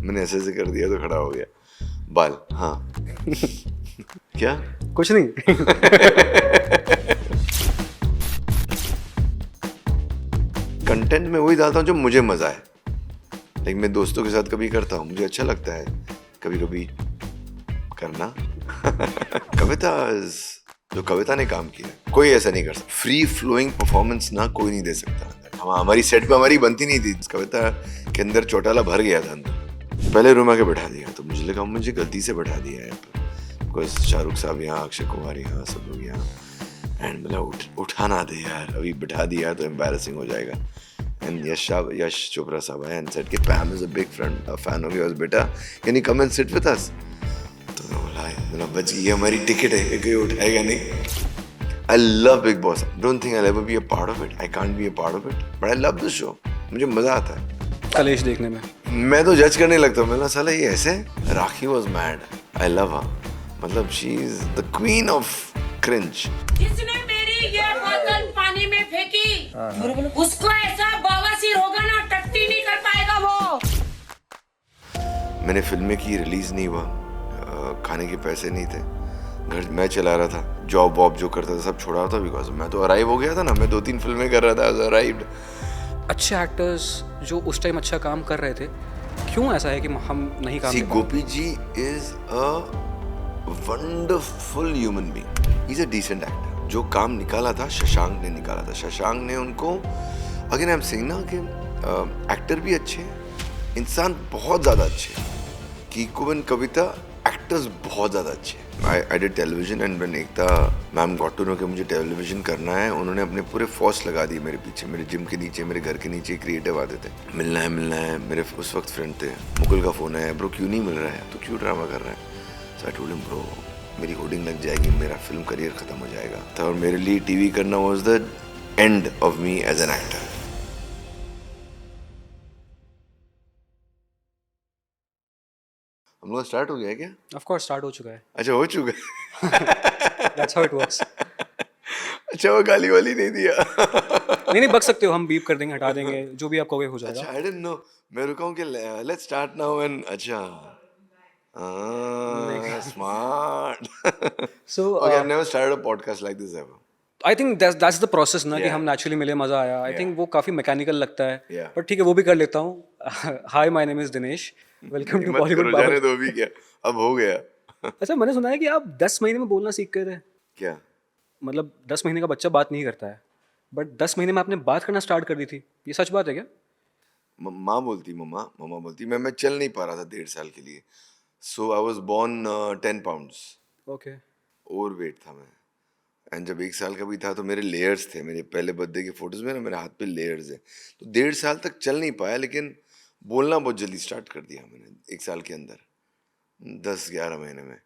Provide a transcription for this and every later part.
मैंने ऐसे ऐसे कर दिया तो खड़ा हो गया बाल। हाँ क्या कुछ नहीं। कंटेंट में वही डालता हूँ जो मुझे मजा है। लेकिन मैं दोस्तों के साथ कभी करता हूँ, मुझे अच्छा लगता है कभी कभी करना। कविता जो कविता ने काम किया कोई ऐसा नहीं कर सकता। फ्री फ्लोइंग परफॉर्मेंस ना कोई नहीं दे सकता। हमारी सेट पे हमारी बनती नहीं थी। कविता के अंदर चौटाला भर गया था अंदर। पहले रूम आके बैठा दिया तो मुझे लगा मुझे गलती से बैठा दिया है, बिकॉज शाहरुख साहब यहाँ, अक्षय कुमार यहाँ, सब लोग यहाँ। एंड बोला उठा ना दे यार, अभी बैठा दिया तो एम्बैरेसिंग हो जाएगा। And Yash Chopra Sahab and said कि Pam is a big fan of yours बेटा, can you come and sit with us? तो बोला बच गई हमारी टिकट है, कोई उठाएगा नहीं। I love Big Boss. Don't think I'll ever be a part of it. I can't be a part of it. But I love the show. मुझे मजा आता है कलेश देखने में। मैं तो जज करने लगता हूँ। मैंने साला ये ऐसे। राखी was mad. I love her. मतलब she is the queen of cringe. जिसने मेरी ये बोतल पानी में फेंकी उसको ऐसा बवासीर होगा ना, टट्टी नहीं कर पाएगा वो। मैंने फिल्में की, रिलीज नहीं हुआ, खाने के पैसे नहीं थे, घर मैं चला रहा था, जॉब वॉब जो करता था सब छोड़ा था, बिकॉज मैं तो अराइव हो गया था ना। मैं 2-3 फिल्में कर रहा था, अराइव्ड। अच्छे एक्टर्स जो उस टाइम अच्छा काम कर रहे थे, क्यों ऐसा है कि हम नहीं काम कर Gopi ji is a wonderful human being. He is a decent actor. जो काम निकाला था शशांक ने निकाला था। शशांक ने उनको, अगेन आई एम सेइंग ना कि एक्टर भी अच्छे हैं, इंसान बहुत ज़्यादा अच्छे हैं। कीकू एंड कविता एक्टर्स बहुत ज़्यादा अच्छे हैं। I did television and when Ekta ma'am got to know कि मुझे टेलीविजन करना है, उन्होंने अपने पूरे फोर्स लगा दी मेरे पीछे। मेरे जिम के नीचे, मेरे घर के नीचे क्रिएटिव आते थे, मिलना है। मेरे उस वक्त फ्रेंड थे, मुकुल का फ़ोन है, ब्रो क्यों नहीं मिल रहा है, तो क्यों ड्रामा कर रहा है। So I told him bro मेरी होर्डिंग लग जाएगी, मेरा फिल्म करियर ख़त्म हो जाएगा था, और मेरे लिए टीवी करना was the end of me as an actor. हम लोग स्टार्ट हो गया है क्या? ऑफ कोर्स स्टार्ट हो चुका है। अच्छा हो चुका है। That's how it works. अच्छा वो गाली वाली नहीं दिया। नहीं बक सकते हो, हम बीप कर देंगे, हटा देंगे, जो भी आप कहोगे हो जाएगा। अच्छा आई डिडंट नो। मैं रुका हूँ कि लेट्स स्टार्ट नाउ एंड अच्छा smart. So okay I never started a podcast like this ever. I think that's the process ना, कि Yeah. हम नेचुरली मिले, मजा आया। आई थिंक वो काफी मैकेनिकल लगता है, Yeah. पर ठीक है वो भी कर लेता हूँ। Hi my name is Dinesh, welcome to मत बॉलीवुड करो, बाबा। जाने दो, भी क्या अब हो गया। अच्छा, मैंने सुना है कि आप 10 महीने में बोलना सीख गए थे। क्या? मतलब 10 महीने का बच्चा बात नहीं करता है, बट 10 महीने में आपने बात करना स्टार्ट कर दी थी, ये सच बात है क्या? माँ बोलती, मम्मा बोलती, मैं चल नहीं पा रहा था 1.5 साल के लिए। So I was born 10 pounds okay. Overweight था मैं। एंड जब 1 साल का भी था तो मेरे लेयर्स थे। मेरे पहले बर्थडे के फोटोज में ना मेरे हाथ पे लेयर्स है। तो 1.5 साल तक चल नहीं पाया, लेकिन बोलना बहुत जल्दी स्टार्ट कर दिया मैंने 1 साल के अंदर, 10-11 महीने में।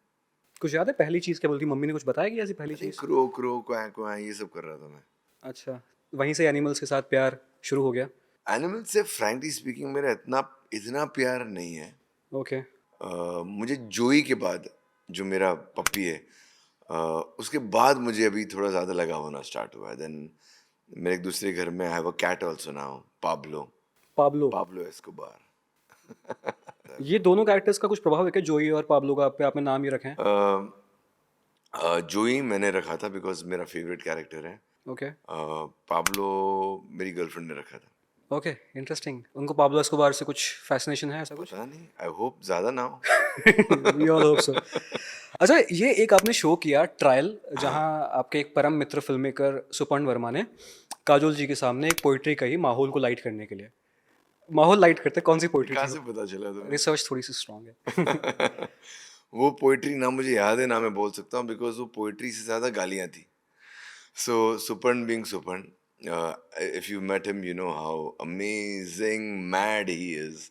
कुछ याद है पहली चीज़ क्या बोलती, मम्मी ने कुछ बताया कि ऐसी पहली चीज़? क्रो क्रो क्वैक क्वैक ये सब कर रहा था मैं। अच्छा, वहीं से एनिमल्स के साथ प्यार शुरू हो गया। एनिमल से फ्रैंकली स्पीकिंग मेरा इतना इतना प्यार नहीं है। ओके। मुझे जोई के बाद, जो मेरा पप्पी है, उसके बाद मुझे अभी थोड़ा ज़्यादा लगा होना स्टार्ट हुआ है। देन मेरे एक दूसरे घर में I have a cat also now, Pablo. Pablo. Pablo Escobar. ये दोनों कैरेक्टर्स का कुछ प्रभाव है क्या, जोई और पाब्लो का, पे आपने नाम ही रखे हैं? जोई मैंने रखा था बिकॉज मेरा फेवरेट कैरेक्टर है। ओके। पाब्लो मेरी गर्लफ्रेंड ने रखा था। Okay, interesting. उनको पाब्लो एस्कोबार से कुछ फैसिनेशन है, ऐसा कुछ? पता नहीं, आई होप ज़्यादा ना हो। We all hope so. अच्छा, ये एक आपने शो किया ट्रायल, जहां आपके एक परम मित्र फिल्म मेकर सुपर्ण वर्मा ने काजोल जी के सामने एक पोइट्री कही माहौल को लाइट करने के लिए। माहौल लाइट करते कौन सी पोइट्री कहाँ थी? से पता चला तुम्हें? रिसर्च थोड़ी सी स्ट्रांग है। वो पोइट्री ना मुझे याद है ना मैं बोल सकता हूँ, बिकॉज वो पोइट्री से ज़्यादा गालियाँ थी। So Suparn being Suparn, if you met him you know how amazing mad he is.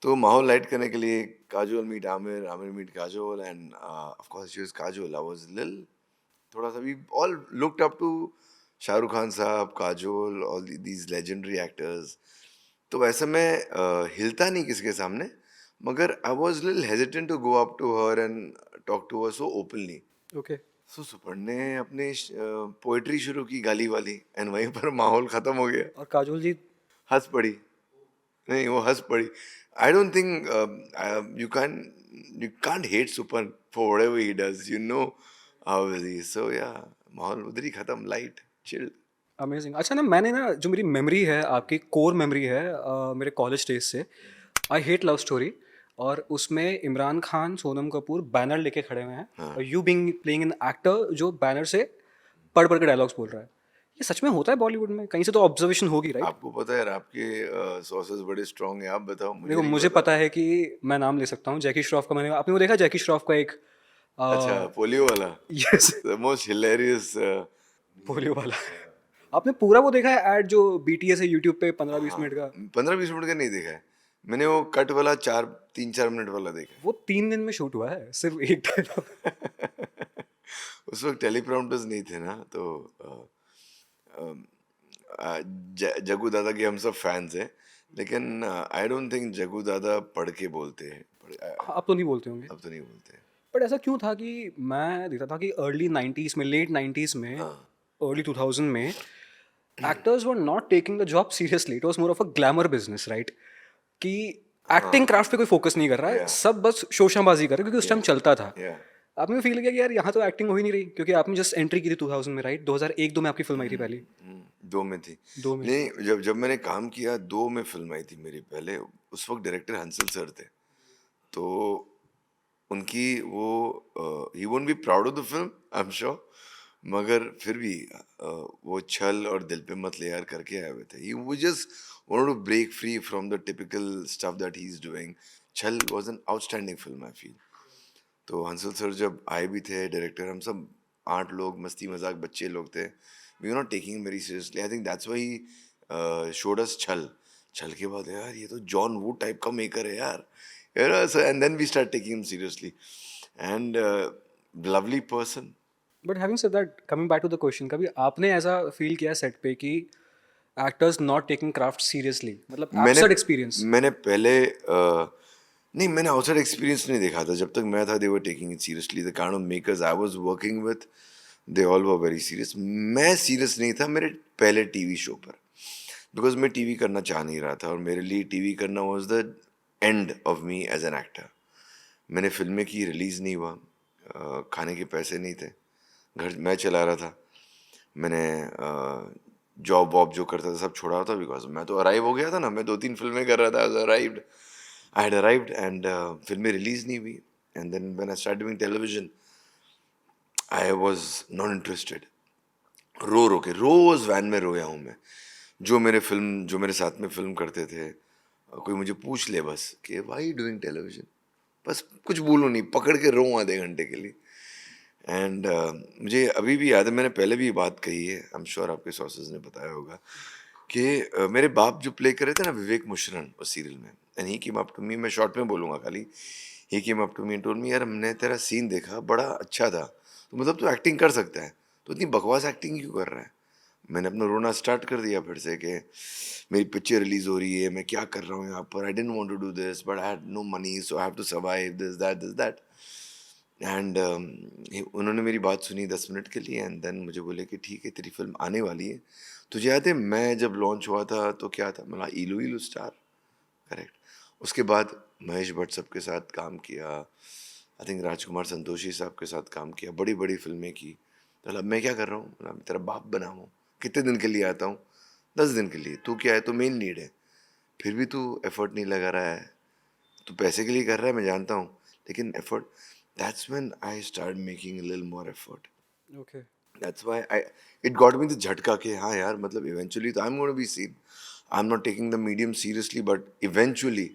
तो माहौल लाइट करने के लिए Kajol meet Aamir, Aamir meet Kajol, and of course she was Kajol. I was lil थोड़ा सा, we all looked up to Shahrukh Khan साहब, Kajol, all these legendary actors. तो वैसे मैं हिलता नहीं किसी के सामने, मगर I was little hesitant to go up to her and talk to her so openly. Okay. So Suparn ने अपनी पोएट्री शुरू की गाली वाली, एंड वहीं पर माहौल खत्म हो गया। और काजोल जी? हंस पड़ी। नहीं वो हंस पड़ी. I don't think you can't hate Supan for whatever he does. You know how he is. So yeah, माहौल उधर ही खत्म, light, chill. अमेजिंग. अच्छा ना, मैंने ना जो मेरी मेमोरी है, आपकी कोर मेमोरी है मेरे कॉलेज डेज से, आई हेट लव स्टोरी, और उसमें इमरान खान, सोनम कपूर बैनर लेके खड़े हुए हैं, और you being playing an actor जो बैनर से पढ़ पढ़ के डायलॉग्स बोल रहा है. ये सच में होता है बॉलीवुड में? कहीं से तो ऑब्जर्वेशन होगी, राइट? आपको पता है यार, आपके सोर्सेज बड़े स्ट्रांग हैं. आप बताओ मुझे. देखो, नहीं मुझे पता है कि मैं नाम ले सकता हूँ, जैकी श्रॉफ का. आपने वो देखा जैकी श्रॉफ का एक अच्छा, पोलियो वाला. Yes, The most hilarious. Polio वाला. आपने पूरा वो देखा है ऐड जो BTS है यूट्यूब पे 15-20 मिनट का? 15-20 मिनट का नहीं देखा है मैंने. वो कट वाला 3-4 मिनट वाला देखा है. वो 3 दिन में शूट हुआ है, सिर्फ एक डायलॉग. उस वक्त टेलीप्रॉम्प्टर्स नहीं थे ना, तो जग्गू दादा के हम सब फैंस हैं, लेकिन आई डोंट थिंक जग्गू दादा पढ़ के बोलते हैं. अब तो नहीं बोलते होंगे. अब तो नहीं बोलते. बट ऐसा क्यों था कि मैं देखता था कि अर्ली 90s में, लेट 90s में, अर्ली 2000 में actors were not taking the job seriously. It was more of a glamour business, right? कि एक्टिंग क्राफ्ट पे कोई फोकस नहीं कर रहा है, सब बस शोशाबाजी कर रहे हैं, क्योंकि उस टाइम चलता था. Yeah. आपने फील किया कि यार यहाँ तो एक्टिंग हो ही नहीं रही, क्योंकि आपने जस्ट एंट्री की थी 2000 में, राइट? 2001-2 में आपकी फिल्म आई थी पहली. 2 में थी. 2 में. नहीं, जब मैंने काम किया 2 में फिल्म आई थी मेरी पहले. उस वक्त डायरेक्टर हंसल सर थे, तो उनकी वो he won't be proud of the film, I am sure, मगर फिर भी वो छल और दिल पे मत ले यार करके आए हुए थे. ही वो just wanted to break free from the typical stuff that he is doing. Chhal was an outstanding film, I feel. तो हंसल सर जब आए भी थे डायरेक्टर, हम सब 8 लोग मस्ती मजाक बच्चे लोग थे. We were not taking very seriously. I think that's why he showed us Chhal. Chhal के बाद यार ये तो जॉन वू टाइप का मेकर है यार, you know, so and then we start taking him seriously, and lovely person. But having said that, coming back to the question, कभी आपने ऐसा फील किया सेट पे कि actors not taking craft seriously, मतलब आउटसाइड एक्सपीरियंस? मैंने पहले नहीं, मैंने आउटसाइड एक्सपीरियंस नहीं देखा था. जब तक मैं था, they were taking it seriously. The kind of makers I was working with, they all were very serious. मैं सीरियस नहीं था मेरे पहले टीवी शो पर, बिकॉज मैं टीवी करना चाह नहीं रहा था, और मेरे लिए टीवी करना was the end of me as an actor. मैंने फिल्में की, रिलीज़ नहीं हुआ, खाने के पैसे नहीं थे, घर मैं चला रहा था. मैंने जॉब वॉब जो करता था सब छोड़ा था, बिकॉज मैं तो अराइव हो गया था ना. मैं 2-3 फिल्में कर रहा था. आई हैड अराइव्ड, एंड फिल्में रिलीज़ नहीं हुई. And then when I start doing television, I was not interested. रो के रोज़ वैन में रोया हूँ मैं. जो मेरे साथ में फिल्म करते थे, कोई मुझे पूछ ले बस कि वाई डूइंग टेलीविजन, बस कुछ बोलूँ नहीं, पकड़ के रो आधे घंटे के लिए. एंड मुझे अभी भी याद है, मैंने पहले भी बात कही है, आई एम श्योर आपके सोर्सेज ने बताया होगा, कि मेरे बाप जो प्ले कर रहे थे ना विवेक मुशरन उस सीरियल में, and he came up to me, मैं शॉर्ट में बोलूँगा खाली, he came up to me and told me, यार हमने तेरा सीन देखा, बड़ा अच्छा था, तो मतलब तू एक्टिंग कर सकता है, तो इतनी बकवास एक्टिंग क्यों कर रहा है. मैंने अपना रोना स्टार्ट कर दिया फिर से कि मेरी पिक्चर रिलीज हो रही है, मैं क्या कर रहा हूँ यहाँ पर, I didn't want to do this but I had no money, so I have to survive, this that. And उन्होंने मेरी बात सुनी 10 मिनट के लिए, एंड देन मुझे बोले कि ठीक है तेरी फिल्म आने वाली है. तुझे याद है मैं जब लॉन्च हुआ था तो क्या था, मतलब इलू स्टार, करेक्ट. उसके बाद महेश भट्ट साहब के साथ काम किया, आई थिंक राजकुमार संतोषी साहब के साथ काम किया, बड़ी बड़ी फिल्में की. तो अब मैं क्या कर रहा हूँ, मतलब तेरा बाप बना हूँ, कितने दिन के लिए आता हूँ, 10 दिन के लिए. तू क्या है, तो मेन लीड है, फिर भी तू एफर्ट नहीं लगा रहा है. तू पैसे के लिए कर रहा है, मैं जानता हूँ, लेकिन effort. That's when I started making a little more effort. Okay. That's why it got me the झटका कि हाँ यार, मतलब eventually तो I'm going to be seen. I'm not taking the medium seriously, but eventually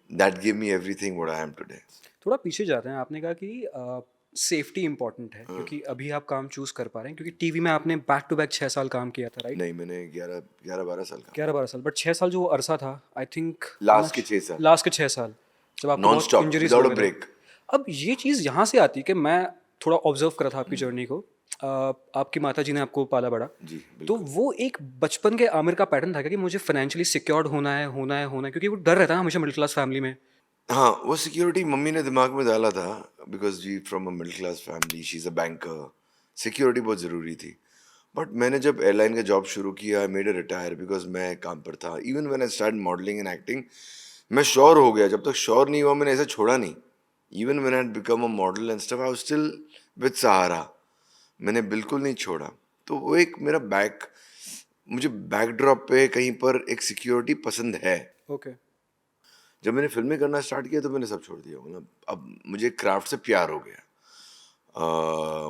that gave me everything what I am today. थोड़ा पीछे जाते हैं. आपने कहा कि सेफ्टी इंपॉर्टेंट है, क्योंकि अभी आप काम चूज कर पा रहे हैं, क्योंकि टीवी में आपने बैक टू बैक 6 साल काम किया था, राइट? नहीं, मैंने 11-12 साल का. 11-12 साल, बट 6 साल जो अरसा था, आई थिंक लास्ट के 6 साल. लास्ट के 6 साल जब आप non stop, without a break. अब ये चीज़ यहाँ से आती है कि मैं थोड़ा ऑब्जर्व करा था आपकी जर्नी को. आपकी माता जी ने आपको पाला बड़ा, जी, तो वो एक बचपन के आमिर का पैटर्न था कि मुझे फाइनेंशियली सिक्योर्ड होना है, क्योंकि वो डर रहता है हमेशा मिडिल क्लास फैमिली में. हाँ, वो सिक्योरिटी मम्मी ने दिमाग में डाला था, because we from a middle class family, she is a banker, security बहुत ज़रूरी थी. बट मैंने जब एयरलाइन का जॉब शुरू किया I made a retire because मैं काम पर था. Even when I start modelling and acting मैं श्योर हो गया. जब तक श्योर नहीं हुआ मैंने ऐसा छोड़ा नहीं. Even when I become a model and stuff I was still with Sahara. मैंने बिल्कुल नहीं छोड़ा. तो वो एक मेरा मुझे बैकड्रॉप पे कहीं पर एक सिक्योरिटी पसंद है. ओके. जब मैंने फिल्में करना स्टार्ट किया तो मैंने सब छोड़ दिया. मतलब अब मुझे क्राफ्ट से प्यार हो गया.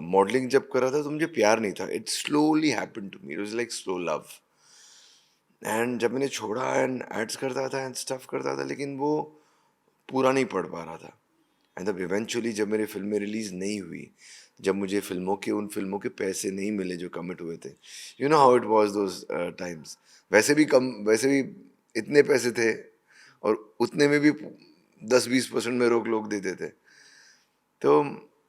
मॉडलिंग जब कर रहा था तो मुझे प्यार नहीं था. It slowly happened to me. It was like slow love. And जब मैंने छोड़ा एंड एड्स करता था एंड स्टफ करता था लेकिन वो पूरा नहीं पढ़ पा रहा था. एंड तब इवेंचुअली जब मेरी फिल्में रिलीज नहीं हुई, जब मुझे उन फिल्मों के पैसे नहीं मिले जो कमिट हुए थे, you know how it was those times. वैसे भी इतने पैसे थे और उतने में भी 10-20% में रोक लोग देते थे. तो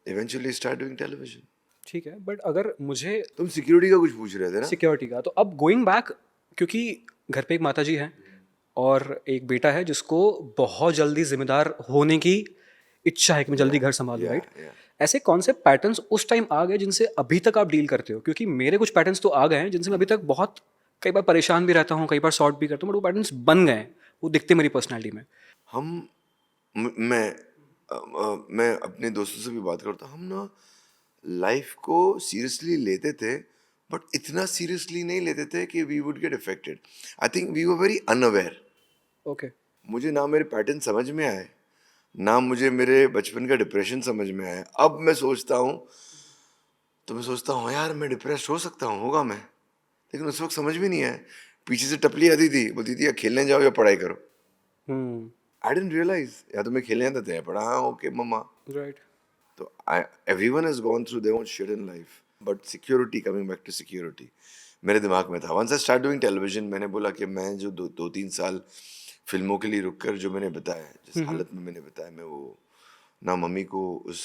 इवेंचुअली स्टार्ट डूइंग टेलीविजन. ठीक है, बट अगर मुझे तुम सिक्योरिटी का कुछ पूछ रहे थे ना? सिक्योरिटी का, तो अब गोइंग बैक, क्योंकि घर पे एक माता जी हैं और एक बेटा है जिसको बहुत जल्दी जिम्मेदार होने की इच्छा है कि मैं जल्दी घर संभालूं, राइट? yeah. ऐसे कौन से पैटर्न्स उस टाइम आ गए जिनसे अभी तक आप डील करते हो? क्योंकि मेरे कुछ पैटर्न्स तो आ गए हैं जिनसे मैं अभी तक बहुत कई बार परेशान भी रहता हूँ, कई बार सॉर्ट भी करता हूँ, बट वो पैटर्न्स बन गए हैं, वो दिखते मेरी पर्सनैलिटी में. हम म- मैं मैं अपने दोस्तों से भी बात करता हूँ. हम ना लाइफ को सीरियसली लेते थे बट इतना सीरियसली नहीं लेते थे कि we would get affected. I think we were very unaware. Okay. मुझे ना मेरे पैटर्न समझ में आए, ना मुझे मेरे बचपन का डिप्रेशन समझ में आया. अब मैं सोचता हूँ तो मैं सोचता हूँ यार मैं डिप्रेस हो सकता हूँ, होगा मैं. लेकिन उस वक्त समझ में नहीं आया. पीछे से टपली आती थी, बोलती थी या खेलने जाओ या पढ़ाई करो. आई डेंट रियलाइज या तो मैं खेलने जाता था या पढ़ा. हाँ ओके मम्मा. राइट. तो everyone has gone through their own shit in life, but security, coming back to security, मेरे दिमाग में था. once I started doing television, मैंने बोला कि मैं जो 2-3 साल फिल्मों के लिए रुक कर जो मैंने बताया, जिस हालत में मैंने बताया, मैं वो ना मम्मी को उस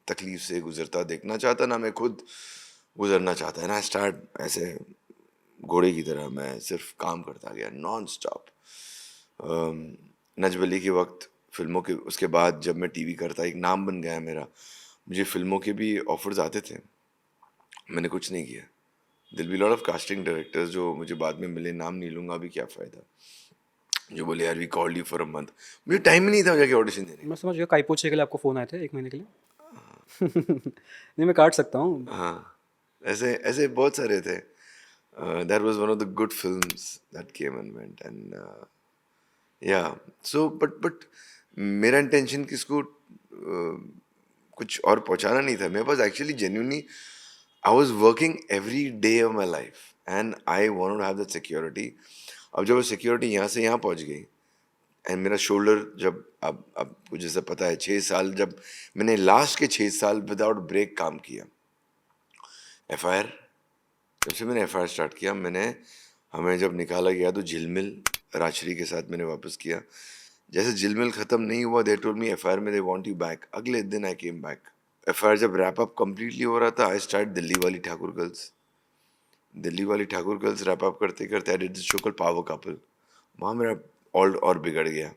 तकलीफ से गुजरता देखना चाहता, ना मैं खुद गुजरना चाहता. ना स्टार्ट ऐसे घोड़े की तरह मैं सिर्फ काम करता गया नॉन स्टॉप. नजबली के वक्त फिल्मों के, उसके बाद जब मैं टीवी करता एक नाम बन गया मेरा. मुझे फिल्मों के भी ऑफर्स आते थे, मैंने कुछ नहीं किया. दिल be lot of casting directors जो मुझे बाद में मिले, नाम नहीं लूंगा अभी, क्या फ़ायदा, जो बोले यार we called you for a month. मुझे टाइम ही नहीं था जाके ऑडिशन देने. मैं समझ गया, काईपोचे के लिए आपको फ़ोन आए थे 1 महीने के लिए. नहीं, मैं काट सकता हूँ. हाँ, ऐसे ऐसे बहुत सारे थे. That was one of the good films that came and went. And या सो बट मेरा इंटेंशन किसको कुछ और पहुंचाना नहीं था. मेरे पास actually genuinely I was working every day of my life and I wanted to have that security. अब जब वो सिक्योरिटी यहाँ से यहाँ पहुंच गई एंड मेरा शोल्डर जब अब आपको जैसा पता है 6 साल जब मैंने लास्ट के 6 साल विदाउट ब्रेक काम किया. FIR, जब से मैंने FIR स्टार्ट किया, हमें जब निकाला गया तो झिलमिल राजश्री के साथ मैंने वापस किया. जैसे झिलमिल ख़त्म नहीं हुआ, दे टोल्ड मी FIR में दे वांट यू बैक. अगले दिन आई केम बैक. FIR जब रैप अप कम्प्लीटली हो रहा था, आई स्टार्ट दिल्ली वाली ठाकुर गर्ल्स रैप अप करते करते I did this show called power couple. वहाँ मेरा और बिगड़ गया.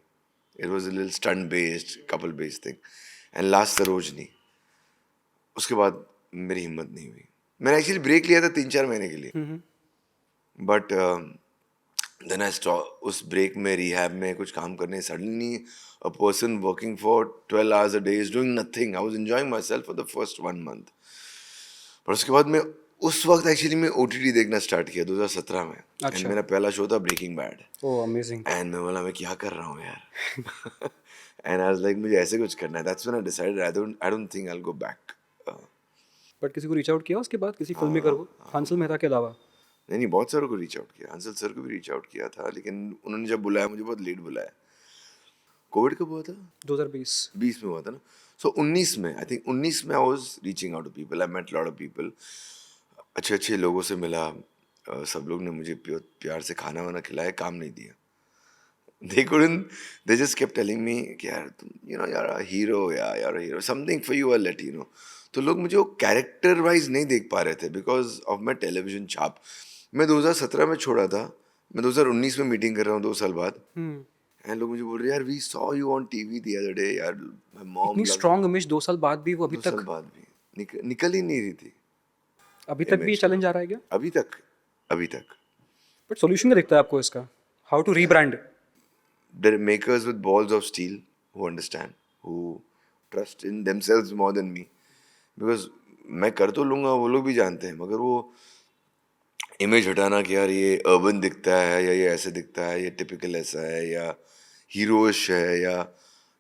It was a little stunt based couple based thing. And last Sarojini. उसके बाद मेरी हिम्मत नहीं हुई. मैंने एक्चुअली ब्रेक लिया था 3-4 महीने के लिए, बट देन आई स्टॉप. उस ब्रेक में रिहैब में कुछ काम करने, suddenly a person working for 12 hours a day is doing nothing. I was enjoying myself for the first 1 month. पर उसके बाद मैं उस वक्त एक्चुअली मैं OTT देखना स्टार्ट किया 2017 में. अच्छा. एंड मेरा पहला शो था Breaking Bad. Oh amazing. And मैं बोला मैं क्या कर रहा हूँ यार. एंड आई वाज लाइक मुझे ऐसे कुछ करना है. That's when I decided I don't think I will go back. But किसी को रीच आउट किया उसके बाद, किसी फिल्म मेकर को, हंसल मेहता के अलावा? नहीं, बहुत सारों को रीच आउट किया. हंसल सर को भी रीच आउट किया था, लेकिन उन्होंने जब बुलाया मुझे बहुत लेट बुलाया. कोविड कब हुआ था? 2020 में हुआ था ना. सो 19 में, आई थिंक 19 में I was reaching out to people. I met lot of people, अच्छे अच्छे लोगों से मिला. सब लोग ने मुझे प्यार से खाना वाना खिलाया, काम नहीं दिया. they just kept telling me कि यार तुम you're a hero, something for you I'll let you know. तो लोग मुझे वो कैरेक्टर वाइज नहीं देख पा रहे थे बिकॉज ऑफ माई टेलीविजन छाप. मैं 2017 में छोड़ा था, मैं 2019 में मीटिंग कर रहा हूँ 2 साल बाद. एंड लोग मुझे बोल रहे यार we saw you on TV the other day. यार माय मॉम, इतनी स्ट्रांग इमेज 2 साल बाद भी वो अभी 2 तक साल बाद भी निकल ही नहीं रही थी. अभी तक भी ये चैलेंज आ रहा है क्या? अभी तक बट सॉल्यूशन क्या दिखता है आपको इसका? How to rebrand? there are makers with balls of steel who understand, who trust in themselves more than me. Because मैं कर तो लूँगा, वो लोग भी जानते हैं, मगर वो इमेज हटाना कि यार ये अर्बन दिखता है या ये ऐसे दिखता है, ये टिपिकल ऐसा है या हीरोइश है या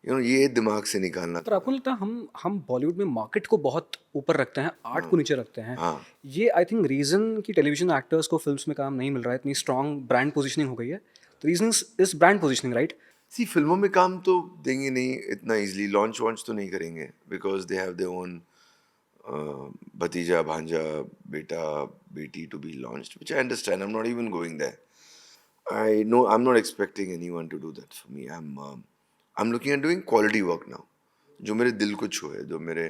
ये दिमाग से निकालना। पर आपको नहीं लगता हम बॉलीवुड में मार्केट को बहुत ऊपर रखते हैं, आर्ट को नीचे रखते हैं? हाँ। ये आई थिंक रीजन कि टेलीविजन एक्टर्स को फिल्म्स में काम नहीं मिल रहा है, इतनी स्ट्रॉन्ग ब्रांड पोजीशनिंग हो गई है। The reason is brand positioning, right? See फिल्मों में काम तो देंगे नहीं इतना इजीली, लॉन्च वॉन्च तो नहीं करेंगे, because they have their own भतीजा भांजा बेटा बेटी to be launched, which I understand. I am not even going there. I know I'm not expecting anyone to do that for me. I'm looking at doing quality work now. जो मेरे दिल को छुए, जो मेरे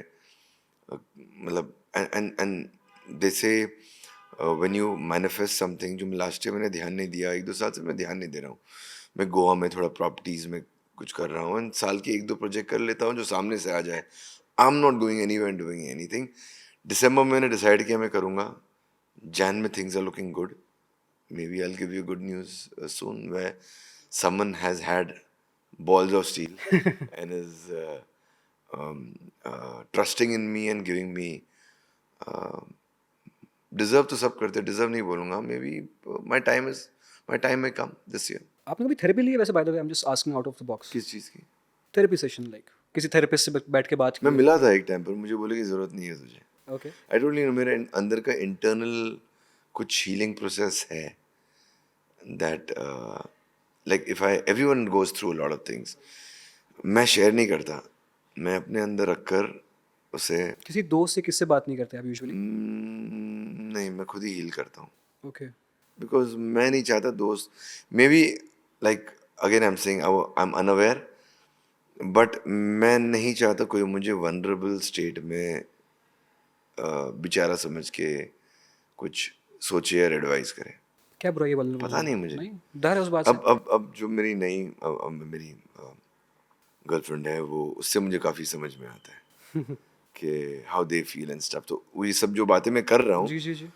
मतलब and they say when you manifest something, जो last year मैंने ध्यान नहीं दिया, 1-2 साल से मैं ध्यान नहीं दे रहा हूँ. मैं गोवा में थोड़ा प्रॉपर्टीज में कुछ कर रहा हूँ, साल के 1-2 प्रोजेक्ट कर लेता हूँ जो सामने से आ जाए. I am not going anywhere and doing anything. दिसंबर में मैंने डिसाइड किया मैं करूँगा. जैन में things are looking good. Maybe I'll give you good news soon where someone has had balls of steel and is trusting in me and giving me deserve. तो सब करते, deserve नहीं बोलूँगा. Maybe my time may come this year. आपने कभी therapy ली है वैसे? By the way I am just asking out of the box. किस चीज़ की? थेरेपी सेशन, लाइक किसी थेरेपिस्ट से बैठ के बात की? मैं मिला था एक टाइम पर, मुझे बोले कि ज़रूरत नहीं है तुझे. ओके. आई डोंट नो, मेरे अंदर का इंटरनल कुछ हीलिंग प्रोसेस है that like if everyone goes through a lot of things. मैं शेयर नहीं करता, मैं अपने अंदर रखकर उसे. किसी दोस्त से किससे बात नहीं करते आप यूजुअली? नहीं, मैं खुद ही हील करता हूँ. ओके. बिकॉज मैं नहीं चाहता दोस्त, may be like again I am saying I am unaware, but मैं नहीं चाहता कोई मुझे वनरेबल स्टेट में बेचारा समझ के कुछ सोचे या एडवाइस करे. क्या बुराई है बोलने? पता नहीं मुझे. नहीं डर है उस बात से? अब जो मेरी नई मेरी गर्लफ्रेंड है, वो उससे मुझे काफ़ी समझ में आता है कि how they feel and stuff. तो वो ये सब जो बातें मैं कर रहा हूँ, जी जी जी,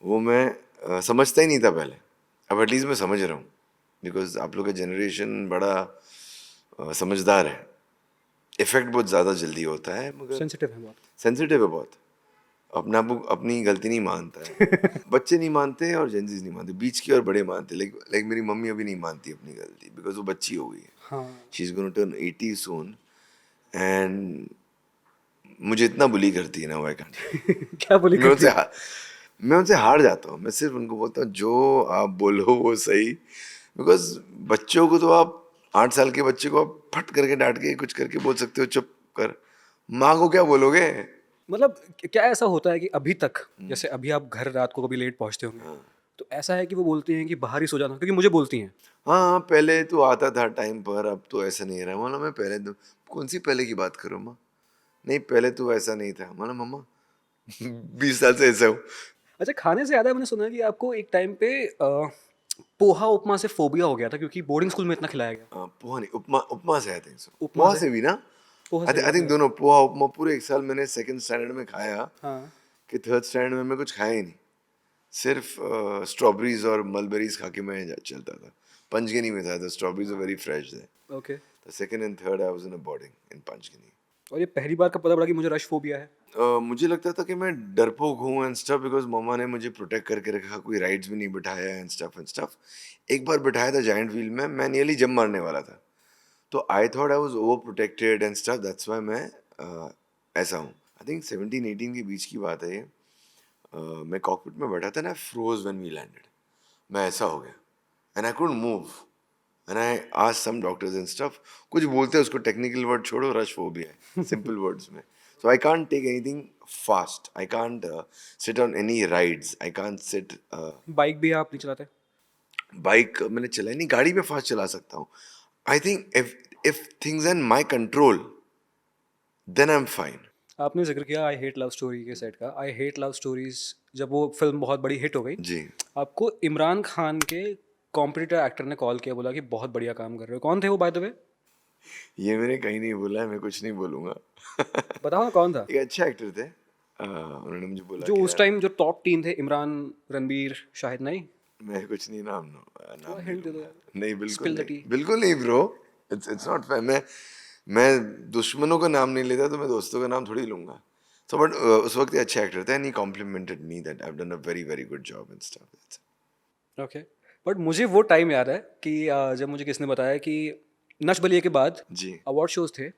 वो मैं समझता ही नहीं था पहले. अब एटलीस्ट मैं समझ रहा हूँ, बिकॉज आप लोग का जनरेशन बड़ा समझदार है. इफेक्ट बहुत ज़्यादा जल्दी होता है, मगर सेंसिटिव है बहुत. सेंसिटिव है बहुत. अपना अपनी गलती नहीं मानता है. बच्चे नहीं मानते और जेंजीज नहीं मानते, बीच की और बड़े मानते. लाइक मेरी मम्मी अभी नहीं मानती अपनी गलती, बिकॉज वो बच्ची हो गई है. हाँ. She is going to turn 80 soon and मुझे इतना बुली करती है ना, वो आई कांट. क्या बोली? मैं उनसे हार जाता हूँ. मैं सिर्फ उनको बोलता हूँ जो आप बोलो वो सही. बिकॉज बच्चों को तो आप 8 साल के बच्चे को आप फट करके डांट के कुछ करके बोल सकते हो चुप कर. माँ को क्या बोलोगे? मतलब क्या ऐसा होता है कि अभी तक, जैसे अभी आप घर रात को कभी लेट पहुंचते होंगे, तो ऐसा है कि वो बोलती हैं कि बाहर ही सो जाना? क्योंकि मुझे बोलती हैं. हाँ, पहले तो आता था टाइम पर, अब तो ऐसा नहीं रहा. मानो मैं पहले तो, कौन सी पहले की बात करूँ माँ? नहीं, पहले तो ऐसा नहीं था. मानो मम्मा 20 साल से ऐसा हूँ. अच्छा, खाने से ज़्यादा मैंने सुना है कि आपको एक टाइम पे पोहा उपमा से फोबिया हो गया था क्योंकि बोर्डिंग स्कूल में इतना खिलाया गया. पोहा नहीं, उपमा से. आई थिंक सो उपमा पोहा से? से भी ना. पोहा से आई थिंक दोनों, पोहा उपमा पूरे 1 साल मैंने सेकंड स्टैंडर्ड में खाया. हाँ. कि थर्ड स्टैंडर्ड में मैं कुछ खाया ही नहीं. सिर्फ स्ट्रॉबेरीज और मलबेरीज खा के मैं चलता था. पंचगनी में था, तो स्ट्रॉबेरीज आर वेरी फ्रेश थे. ओके. तो second and third I was in a boarding in Panchgani. और ये पहली बार कब पता पड़ा कि मुझे रश फोबिया है? मुझे लगता था कि मैं डरपोक हूँ एंड स्टफ, बिकॉज मम्मा ने मुझे प्रोटेक्ट करके रखा, कोई राइड्स भी नहीं बिठाया एंड स्टफ. एक बार बिठाया था जायंट व्हील में, मैं नियरली जंप मारने वाला था. तो I thought I was over protected and stuff, that's why मैं ऐसा हूँ. आई थिंक 17-18 के बीच की बात है ये. मैं कॉकपिट में बैठा था ना, फ्रोज व्हेन वी लैंडेड. मैं ऐसा हो गया and I couldn't move and I asked some doctors and stuff. कुछ बोलते हैं उसको, टेक्निकल वर्ड छोड़ो, रश फोबिया है सिंपल वर्ड्स में. So I can't take anything fast, I can't sit on any rides, I can't sit. Bike भी आप नहीं चलाते? बाइक मैंने चलाई नहीं, गाड़ी में फास्ट चला सकता हूँ. I think if things are in my control then I am fine. आपने जिक्र किया आई हेट लव स्टोरी के सेट का. आई हेट लव स्टोरीज, जब वो फिल्म बहुत बड़ी हिट हो गई जी, आपको इमरान खान के कॉम्पिटिटर एक्टर ने कॉल किया, बोला कि बहुत बढ़िया काम कर रहे हो. कौन थे वो बाय द वे? ये मैंने कहीं नहीं बोला है, मैं कुछ नहीं बोलूँगा. बताओ ना कौन था. एक अच्छे एक्टर थे, उन्होंने मुझे बोला जो कि उस टाइम जो टॉप टीम थे, इमरान, रणबीर, शाहिद, नहीं? मैं कुछ नहीं नाम थोड़ा नहीं हिंट दे दो लूंगा। यार। नहीं, बिल्कुल Spill the नहीं, tea. बिल्कुल नहीं ब्रो। It's not fair. मैं दुश्मनों का नाम नहीं लेता तो मैं दोस्तों का नाम थोड़ी लूंगा। सो बट उस वक्त ये अच्छे एक्टर थे and he complimented me that I have done a very very good job and stuff. Okay. But मुझे वो टाइम याद है कि जब मुझे किसने बताया कि नच बलिए के बाद जी। अवार्ड शोज थे,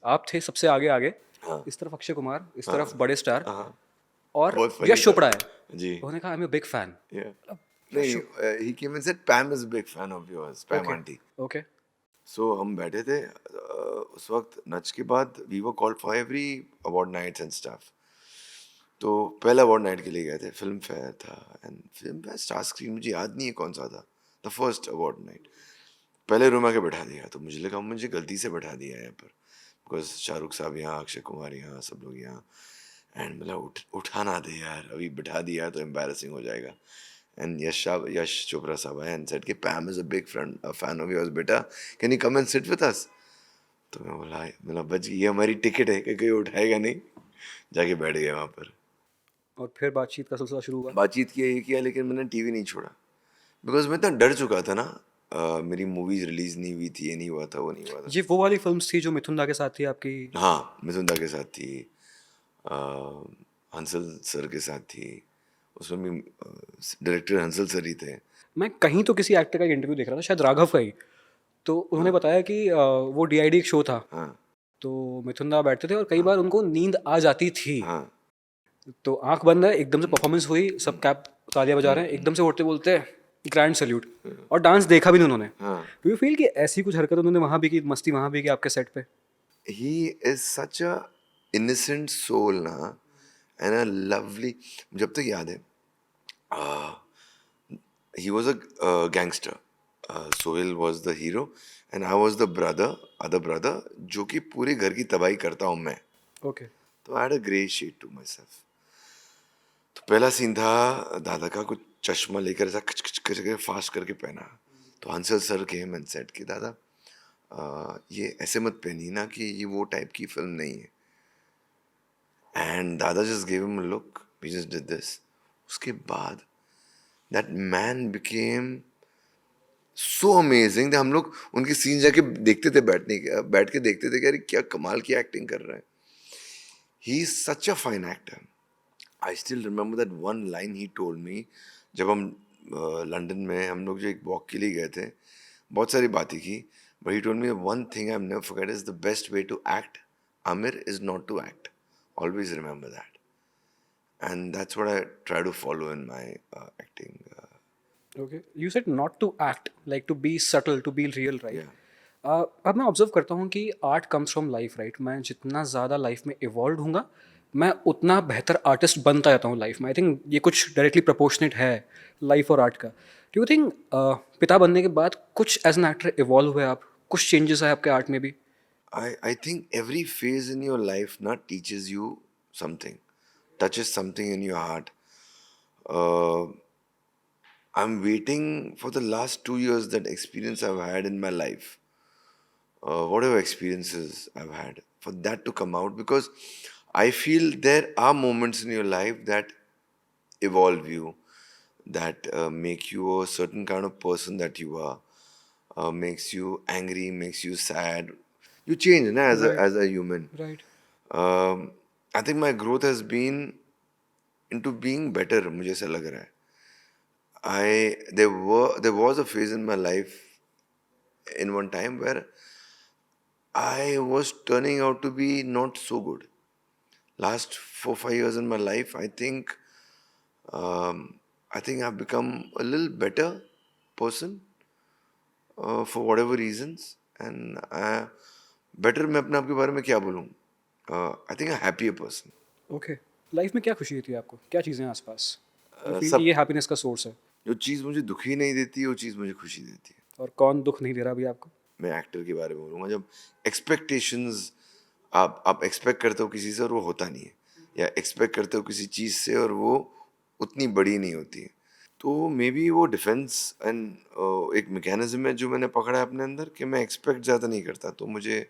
आप थे सबसे आगे आगे, हाँ। इस तरफ अक्षय कुमार, इस तरफ बड़े स्टार, हाँ। और बहुत funny यश था। चोपड़ा है। जी। उन्होंने कहा I am a big fan. Yeah. नहीं, he came and said Pam is a big fan of yours, Pam auntie. Okay. So हम बैठे थे उस वक्त नच के बाद we were called for every award nights and stuff. तो पहला अवार्ड नाइट के लिए गए थे, फिल्म फेयर था and film fair star screen मुझे याद नहीं है कौन सा था, द फर्स्ट अवार्ड नाइट। पहले रूम आके बैठा दिया तो मुझे लगा मुझे गलती से बैठा दिया है यहाँ पर, बिकॉज शाहरुख साहब यहाँ, अक्षय कुमार यहाँ, सब लोग यहाँ, एंड मतलब उठा ना दे यार, अभी बैठा दिया तो एम्बैरसिंग हो जाएगा। एंड यश चोपड़ा साहब आए एंड सेड कि Pam is a big fan of yours बेटा, can you come and sit with us. तो मैं बोला मतलब बच गई, ये हमारी टिकट है कि कोई उठाएगा नहीं। जाके बैठ गया वहाँ पर, और फिर बातचीत का सिलसिला शुरू हुआ। बातचीत किया, ये किया, लेकिन मैंने टीवी नहीं छोड़ा बिकॉज मैं इतना डर चुका था ना। मेरी मूवीज रिलीज नहीं हुई थी, ये नहीं हुआ था, वो नहीं हुआ था। ये वो वाली फिल्म्स थी जो मिथुन दा के साथ थी आपकी? हाँ, मिथुन दा के साथ थी, हंसल सर के साथ थी, उसमें भी डायरेक्टर हंसल सर ही थे। मैं कहीं तो किसी एक्टर का इंटरव्यू देख रहा था, शायद राघव का ही, तो उन्होंने बताया कि वो डीआईडी एक शो था, हाँ तो मिथुन दा बैठते थे और कई बार उनको नींद आ जाती थी, हाँ तो आंख बंद है, एकदम से परफॉर्मेंस हुई, सब कैप तालियां बजा रहे हैं, एकदम से उठते बोलते ग्रैंड सैल्यूट, और डांस देखा भी नहीं उन्होंने। हाँ। डू यू फील कि ऐसी कुछ हरकत उन्होंने वहां भी की, मस्ती वहां भी की आपके सेट पे? He is such a innocent soul ना, and a lovely, जब तक याद है, he was a gangster. Sohail was the hero and I was the other brother, जो कि पूरे घर की तबाही करता हूँ मैं। ओके। तो I had a grey shade to myself. तो पहला सीन था दादा का, कुछ चश्मा लेकर ऐसा खच खच करके फास्ट करके पहना, तो Hansal sir came and said कि दादा ये ऐसे मत पहनिए ना, कि ये वो टाइप की फिल्म नहीं है। एंड दादा just give him a look, we just did this. उसके बाद that man became so amazing, हम लोग उनकी सीन जाके देखते थे, बैठ के देखते थे कि अरे क्या कमाल की एक्टिंग कर रहे हैं। He is such a fine actor. I still remember that one line he told मी, जब हम लंदन में हम लोग जो एक वॉक के लिए गए थे, बहुत सारी बातें की, but he told me one thing I never forget is the best way to act Aamir is not to act, always remember that, and that's what I try to follow in my acting. Okay, you said not to act, like to be subtle, to be real, right? Yeah. अब मैं observe करता हूँ कि art comes from life, right? मैं जितना ज़्यादा life में evolve हूँगा, मैं उतना बेहतर आर्टिस्ट बनता जाता हूँ लाइफ में। आई थिंक ये कुछ डायरेक्टली प्रोपोर्शनेट है लाइफ और आर्ट का। डू यू थिंक पिता बनने के बाद कुछ एज एन एक्टर इवॉल्व हुए आप, कुछ चेंजेस आए आपके आर्ट में भी? I think every phase in your life not teaches you something, touches something in your heart. I'm waiting for the last 2 years, that experience I've had in my life, whatever experiences I've had, for that to come out, because I feel there are moments in your life that evolve you, that make you a certain kind of person that you are, makes you angry, makes you sad. You change na, Right. as a human. Right. I think my growth has been into being better, मुझे ऐसा लग रहा है। There was a phase in my life in one time where I was turning out to be not so good. Last 4-5 years in my life, I think I've become a little better person, for whatever reasons, and better मैं अपने आप के बारे में क्या बोलूँ, I think a happier person. Okay, life में क्या खुशी होती है आपको, क्या चीज़ें हैं आसपास You feel सब- कि ये हैप्पीनेस का सोर्स है? जो चीज़ मुझे दुखी नहीं देती, वो चीज़ मुझे खुशी देती है। और कौन दुख नहीं दे रहा अभी आपको? मैं एक्टर के बारे में बोलूँगा, जब एक्सपेक्टेशंस आप एक्सपेक्ट करते हो किसी से और वो होता नहीं है, या एक्सपेक्ट करते हो किसी चीज़ से और वो उतनी बड़ी नहीं होती है, तो मे बी वो डिफेंस एंड एक मैकेनिज्म है जो मैंने पकड़ा है अपने अंदर, कि मैं एक्सपेक्ट ज़्यादा नहीं करता, तो मुझे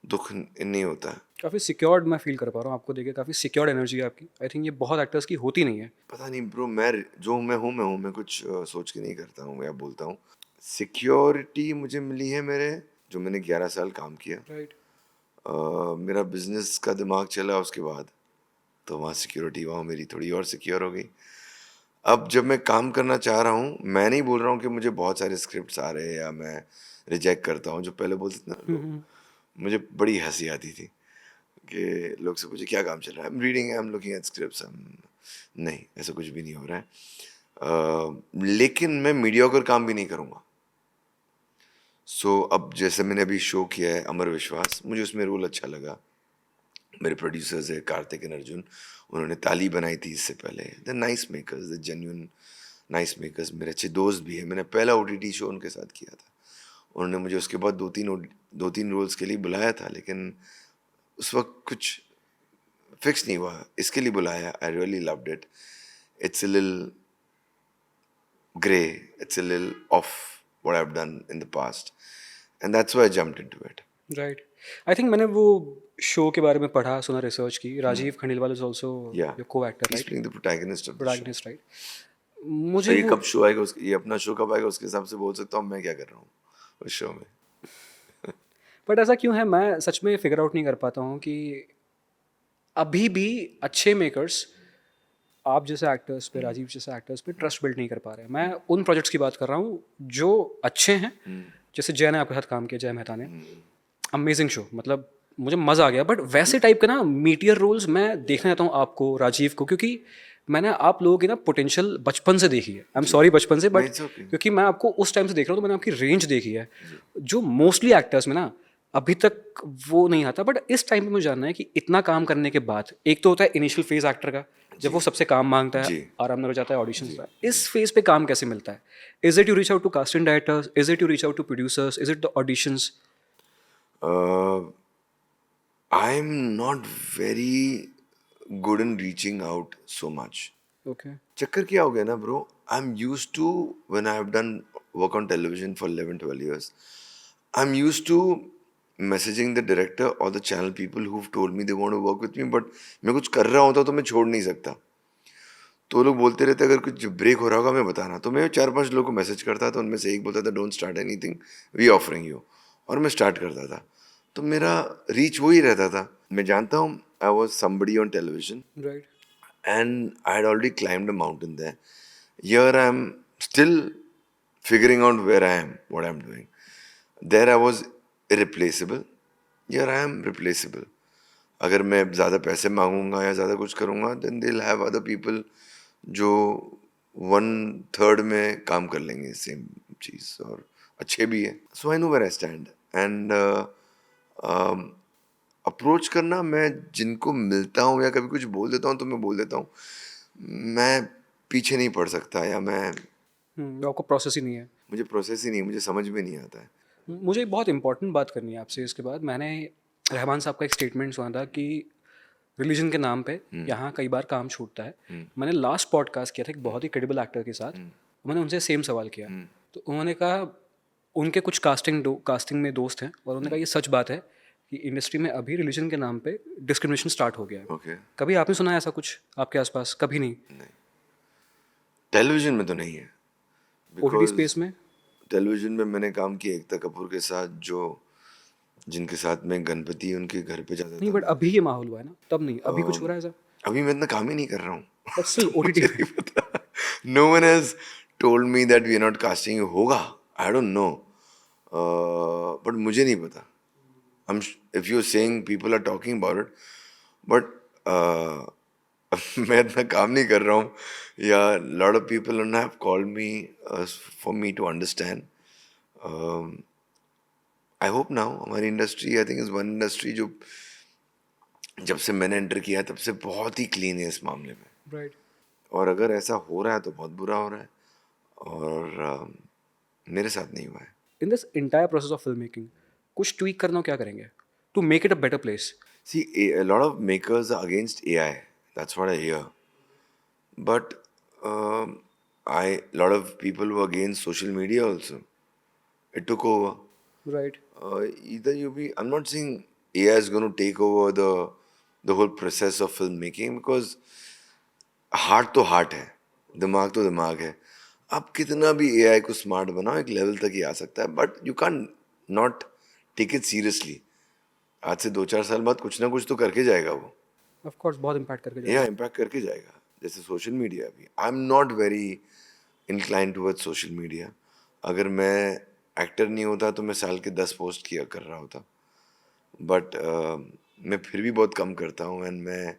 दुख नहीं होता है। काफ़ी सिक्योर्ड मैं फील कर पा रहा हूँ आपको देख के, काफ़ी सिक्योर्ड एनर्जी है आपकी। आई थिंक ये बहुत एक्टर्स की होती नहीं है। पता नहीं ब्रो, मैं कुछ सोच के नहीं करता हूँ या बोलता हूँ। सिक्योरिटी मुझे मिली है मेरे, जो मैंने 11 साल काम किया। राइट। मेरा बिजनेस का दिमाग चला उसके बाद, तो वहाँ सिक्योरिटी, वहाँ मेरी थोड़ी और सिक्योर हो गई। अब जब मैं काम करना चाह रहा हूँ, मैं नहीं बोल रहा हूँ कि मुझे बहुत सारे स्क्रिप्ट्स आ रहे हैं या मैं रिजेक्ट करता हूँ। जो पहले बोलते थे ना लोग, मुझे बड़ी हंसी आती थी कि लोग से पूछे क्या काम चल रहा है, I am reading, I am looking at scripts. नहीं, ऐसा कुछ भी नहीं हो रहा है। लेकिन मैं मीडियोकर काम भी नहीं करूँगा। सो अब जैसे मैंने अभी शो किया है अमर विश्वास, मुझे उसमें रोल अच्छा लगा। मेरे प्रोड्यूसर्स है कार्तिक एंड अर्जुन, उन्होंने ताली बनाई थी इससे पहले। The nice makers, the genuine nice makers, मेरे अच्छे दोस्त भी हैं। मैंने पहला OTT शो उनके साथ किया था। उन्होंने मुझे उसके बाद दो तीन रोल्स के लिए बुलाया था, लेकिन उस वक्त कुछ फिक्स नहीं हुआ। इसके लिए बुलाया, I really loved it. It's a little grey, it's a little of what I have done in the past, and that's why I jumped into it. Right. I think मैंने वो शो के बारे में पढ़ा, सुना, रिसर्च की। Rajiv Khandelwal is also या your को actor, he's right? playing the protagonist of the show. Protagonist, right? तो मुझे ये वो कब शो आएगा, उसके ये अपना शो कब आएगा उसके हिसाब से बोल सकता हूँ मैं क्या कर रहा हूँ उस शो में। बट ऐसा क्यों है, मैं सच में फिगर आउट नहीं कर पाता हूँ कि अभी भी अच्छे मेकर्स आप जैसे एक्टर्स पे, राजीव जैसे एक्टर्स पे ट्रस्ट बिल्ड नहीं कर पा रहे हैं। मैं उन प्रोजेक्ट्स की बात कर रहा हूँ जो अच्छे हैं। जैसे जय ने आपके साथ काम किया, जय मेहता ने, अमेजिंग शो, मतलब मुझे मज़ा आ गया। बट वैसे टाइप के ना मीटियर रोल्स मैं देखना चाहता हूँ आपको, राजीव को, क्योंकि मैंने आप लोगों की ना पोटेंशियल बचपन से देखी है। आई एम सॉरी बचपन से, बट It's okay. क्योंकि मैं आपको उस टाइम से देख रहा हूँ तो मैंने आपकी रेंज देखी है, जो मोस्टली एक्टर्स में ना अभी तक वो नहीं आता। बट इस टाइम पे मुझे जानना है कि इतना काम करने के बाद, एक तो होता है इनिशियल फेज एक्टर का, जब वो सबसे काम मांगता है, जी। आराम में हो जाता है, ऑडिशंस का। इस फेज पे काम कैसे मिलता है? Is it you reach out to casting directors, is it you reach out to producers, is it the auditions? I am not very good in reaching out so much. Okay. चक्कर क्या हो गया ना bro, I am use to, when I have done work on television for 11-12 years, I am use to messaging the director और the channel people who told me they want to work with me, but मैं कुछ कर रहा होता तो मैं छोड़ नहीं सकता। तो वो लोग बोलते रहते अगर कुछ ब्रेक हो रहा होगा मैं बताना। तो मैं 4-5 लोगों को मैसेज करता था, उनमें से एक बोलता था don't start anything, we offering you, और मैं स्टार्ट करता था। तो मेरा रीच वही रहता था। मैं जानता हूँ I was somebody on television right. and I had already climbed a mountain there. Here I am still figuring out where I am, what I am doing. There I was irreplaceable. Here I am replaceable. अगर मैं ज़्यादा पैसे मांगूंगा या ज़्यादा कुछ करूंगा, then they'll have other people जो 1/3 में काम कर लेंगे सेम चीज़, और अच्छे भी है। So I know where I stand. And approach करना, मैं जिनको मिलता हूँ या कभी कुछ बोल देता हूँ तो मैं बोल देता हूँ। मैं पीछे नहीं पड़ सकता, या आपको प्रोसेस ही नहीं है। मुझे प्रोसेस ही नहीं, मुझे समझ में नहीं आता है। मुझे एक बहुत इंपॉर्टेंट बात करनी है आपसे इसके बाद। मैंने रहमान साहब का एक स्टेटमेंट सुना था कि रिलीजन के नाम पे यहाँ कई बार काम छूटता है। मैंने लास्ट पॉडकास्ट किया था एक बहुत ही क्रेडिबल एक्टर के साथ, मैंने उनसे सेम सवाल किया। तो उन्होंने कहा उनके कुछ कास्टिंग में दोस्त हैं, और उन्होंने कहा ये सच बात है कि इंडस्ट्री में अभी रिलीजन के नाम पे डिस्क्रिमिनेशन स्टार्ट हो गया है। ओके। कभी आपने सुना है ऐसा कुछ आपके आसपास? कभी नहीं? टेलीविजन में तो नहीं है। ओटीटी स्पेस में? टेलीविजन में मैंने काम किया एकता कपूर के साथ, जो जिनके साथ मैं गणपति उनके घर पे जाता नहीं, था। बट अभी ये माहौल हुआ है ना, तब नहीं, अभी कुछ हो रहा है ऐसा? अभी मैं इतना काम ही नहीं कर रहा हूँ। But still OTT No one has told me that we are not casting you. होगा, I don't know, but मुझे नहीं पता। If you're saying people are talking about it, but मैं इतना काम नहीं कर रहा हूँ, या lot of people have called me for me to understand. I hope now हमारी industry, I think is one industry जो जब से मैंने एंटर किया तब से बहुत ही क्लीन है इस मामले में। राइट। और अगर ऐसा हो रहा है तो बहुत बुरा हो रहा है, और मेरे साथ नहीं हुआ है। In this entire process of film making कुछ ट्वीक करना हो, क्या करेंगे to make it a better place? See, a lot of makers are against AI. That's what I hear. But lot of people were against social media also. It took over. Right. Either I'm not saying AI is going to take over the whole process of filmmaking, because heart तो heart है, दिमाग तो दिमाग है. आप कितना भी AI को स्मार्ट बनाओ, एक लेवल तक ही आ सकता है, but you can not take it seriously. आज से 2-4 साल बाद कुछ ना कुछ तो करके जाएगा वो. ऑफ कोर्स बहुत इम्पैक्ट करके या इम्पैक्ट करके जाएगा. जैसे सोशल मीडिया भी, आई am not very incline toward social media. अगर मैं एक्टर नहीं होता तो मैं साल के 10 पोस्ट किया कर रहा होता, बट मैं फिर भी बहुत कम करता हूँ, एंड मैं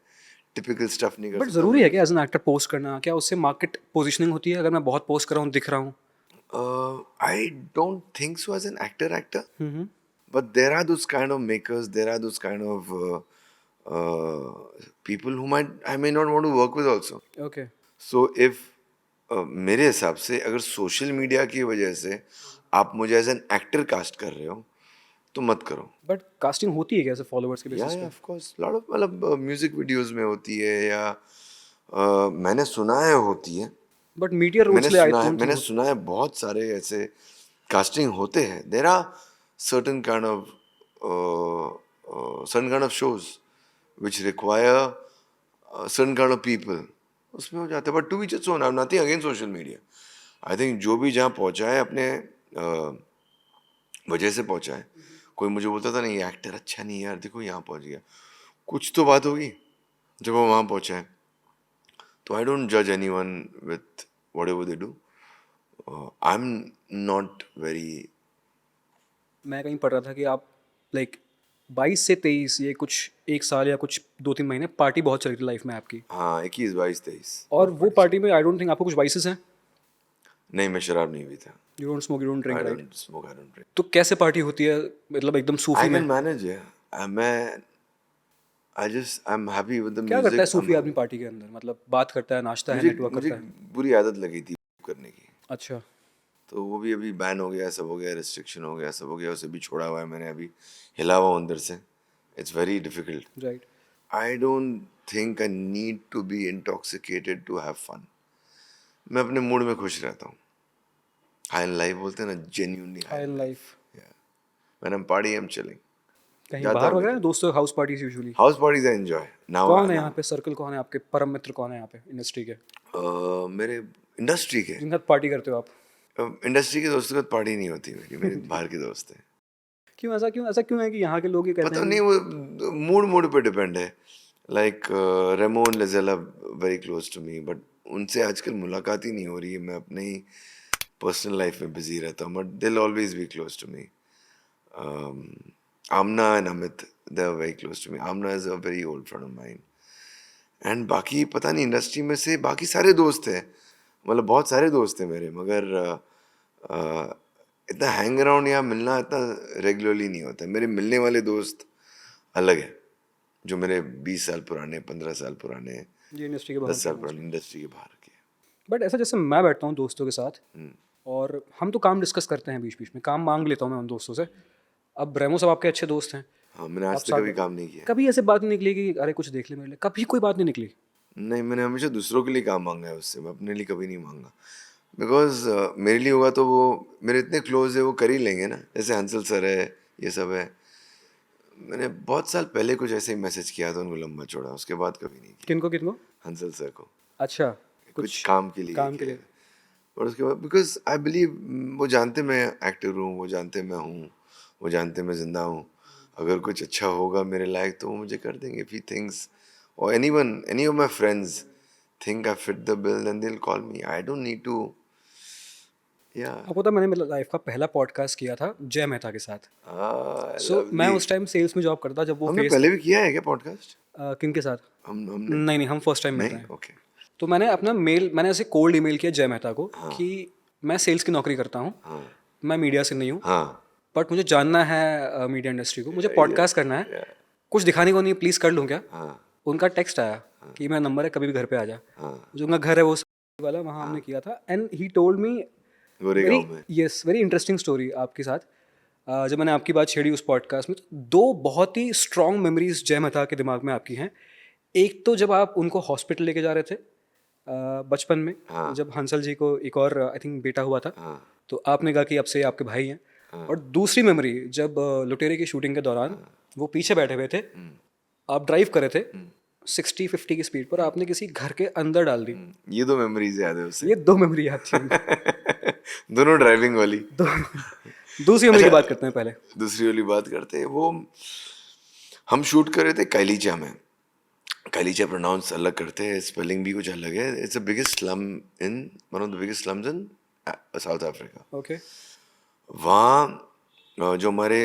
टिपिकल स्टफ नहीं बट करता. ज़रूरी है क्या एज एन एक्टर पोस्ट करना? क्या उससे मार्केट पोजीशनिंग होती है अगर मैं बहुत पोस्ट कर रहा हूँ, दिख रहा हूँ? I don't think so as an actor, but there are those kind of makers, there are those kind of people whom I may not want to work with also. Okay. So if मेरे हिसाब से अगर social media की वजह से आप मुझे as an actor cast कर रहे हो तो मत करो. बट कास्टिंग होती है क्या ऐसे फॉलोअर्स के या बेसिस पे? ऑफ कोर्स लॉट ऑफ, मतलब म्यूजिक वीडियोस में होती है, या मैंने सुना है होती है. बट मीडिया रूल्स ले आई डोंट मैंने सुना है बहुत सारे ऐसे कास्टिंग होते हैं. There are certain kind of shows which require certain kind of people, उसमें हो जाता है. But to be just own, I am nothing against social media. I think जो भी जहाँ पहुँचा है अपने वजह से पहुँचा है. कोई मुझे बोलता था नहीं ये एक्टर अच्छा नहीं है यार, देखो यहाँ पहुँच गया, कुछ तो बात होगी जब वो वहाँ पहुँचा है. तो आई डोंट जज anyone with whatever they do. I am not very. मैं कहीं पढ़ रहा था कि आप लाइक 22 से 23 ये कुछ एक साल या कुछ 2-3 महीने पार्टी बहुत चल रही थी लाइफ में आपकी, हाँ 21, 22, 23. और वो पार्टी में आई डोंट थिंक आपको कुछ वाइसेस हैं. नहीं, मैं शराब नहीं पीता. You don't smoke, you don't drink, I right? Don't smoke, I don't drink. तो कैसे पार्टी होती है, मतलब एकदम सूफी आई में? Can manage. मैं I am happy with the क्या करता है म्यूजिक. सूफी आदमी पार्टी के अंदर? मतलब बात करता है, नाचता है, मुझे नेटवर्क मुझे करता है? बुरी आदत लगी थी करने की, अच्छा. तो वो भी अभी बैन हो गया, सब हो गया, रिस्ट्रिक्शन हो गया, सब हो गया. उसे भी छोड़ा हुआ है मैंने, अभी हिला हुआ हूं अंदर से. It's very difficult. Right. I don't think I need to be intoxicated to have fun. मैं अपने मूड में खुश रहता हूँ. हाई इन लाइफ बोलते हैं ना, genuinely high high in in life. life. Yeah. When I'm partying, I'm chilling. कहीं जाता बाहर हूँ वगैरह दोस्तों house parties usually? House parties I enjoy. Now कौन है यहाँ पे सर्कल, कौन है आपके परम मित्र, कौन है यहाँ पे इंडस्ट्री के मेरे इंडस्ट्री के जिनके साथ पार्टी करते हो आप? इंडस्ट्री के दोस्तों के साथ पार्टी नहीं होती मेरी. मेरे बाहर के दोस्त हैं. क्यों ऐसा क्यों है कि यहाँ के लोग ये कहते पता हैं? नहीं, वो मूड पे डिपेंड है. लाइक रेमोन लेजेला very close to me, but उनसे आजकल मुलाकात ही नहीं हो रही है. मैं अपने ही पर्सनल लाइफ में बिजी रहता हूँ, but they will always be close to me. Aamna and Amit, they are very close to me. Aamna is a very old friend of mine. And बाकी पता नहीं इंडस्ट्री में से बाकी सारे दोस्त हैं, मतलब बहुत सारे दोस्त हैं मेरे, मगर इतना हैंग अराउंड या मिलना इतना रेगुलरली नहीं होता. मेरे मिलने वाले दोस्त अलग है, जो मेरे 20 साल पुराने, 15 साल पुराने, ये इंडस्ट्री के 10 बाहर साल पुराने इंडस्ट्री के बाहर के. बट ऐसा जैसे मैं बैठता हूँ दोस्तों के साथ और हम तो काम डिस्कस करते हैं, बीच बीच में काम मांग लेता हूँ मैं उन दोस्तों से. अब रेमो साहब आपके अच्छे दोस्त हैं, हाँ, मैंने आज आप तक साथ कभी में- काम नहीं किया. कभी ऐसे बात नहीं निकली कि अरे कुछ देख ले मेरे लिए? कभी कोई बात नहीं निकली? नहीं, मैंने हमेशा दूसरों के लिए काम मांगा है उससे, मैं अपने लिए कभी नहीं मांगा. बिकॉज मेरे लिए होगा तो वो मेरे इतने क्लोज है, वो कर ही लेंगे ना. जैसे हंसल सर है, ये सब है. मैंने बहुत साल पहले कुछ ऐसे ही मैसेज किया था, उनको लंबा छोड़ा, उसके बाद कभी नहीं किया. किनको? हंसल सर को अच्छा, कुछ काम के लिए काम के किया. लिए. और उसके बाद बिकॉज आई बिलीव, वो जानते मैं एक्टर हूँ, वो जानते मैं हूँ, वो जानते मैं जिंदा हूँ. अगर कुछ अच्छा होगा मेरे लायक तो वो मुझे कर देंगे. इफ ही थिंक्स और any of my friends think I fit the bill, then they'll call me. I don't need to. Yeah. आपको पता मैंने मेरी लाइफ का पहला पॉडकास्ट किया था जय मेहता के साथ. सो lovely. मैं उस टाइम सेल्स में जॉब करता था जब वो हमने फेस. पहले भी किया है क्या पॉडकास्ट? किनके साथ? हमने नहीं, हम फर्स्ट टाइम मिल रहे नहीं. हैं. ओके. तो मैंने अपना मैंने ऐसे कोल्ड ईमेल किया जय मेहता को कि मैं सेल्स की नौकरी करता हूँ, मैं मीडिया से नहीं हूँ, हाँ. बट मुझे जानना है मीडिया इंडस्ट्री को, मुझे पॉडकास्ट करना है, कुछ दिखाने को नहीं, प्लीज़ कर लूँ क्या? उनका टेक्स्ट आया कि मेरा नंबर है, कभी भी घर पे आ जा. जो उनका घर है वो वाला, वहाँ हमने किया था. And he told me Goregaon में. वेरी इंटरेस्टिंग स्टोरी आपके साथ. जब मैंने आपकी बात छेड़ी उस पॉडकास्ट में, तो 2 बहुत ही स्ट्रॉन्ग मेमोरीज जय मेहता के दिमाग में आपकी हैं. एक तो जब आप उनको हॉस्पिटल लेके जा रहे थे बचपन में, जब हंसल जी को एक और आई थिंक बेटा हुआ था, तो आपने कहा कि अब से आपके भाई हैं. और दूसरी मेमोरी जब लुटेरे की शूटिंग के दौरान वो पीछे बैठे हुए थे, आप ड्राइव कर रहे थे 60-50 की स्पीड पर, आपने किसी घर के अंदर डाल दी। ये दो मेमोरीज याद है उससे। ये 2 मेमोरी याद थी उनको। दोनों ड्राइविंग वाली। दूसरी मेमोरी की बात करते हैं पहले। दूसरी वाली बात करते हैं। वो हम शूट कर रहे थे कैलीचा में। कैलीचा प्रोनाउंस अलग करते हैं, स्पेलिंग भी कुछ अलग है। It's the biggest slum in one of the biggest slums in south Africa. Okay. वहाँ जो हमारे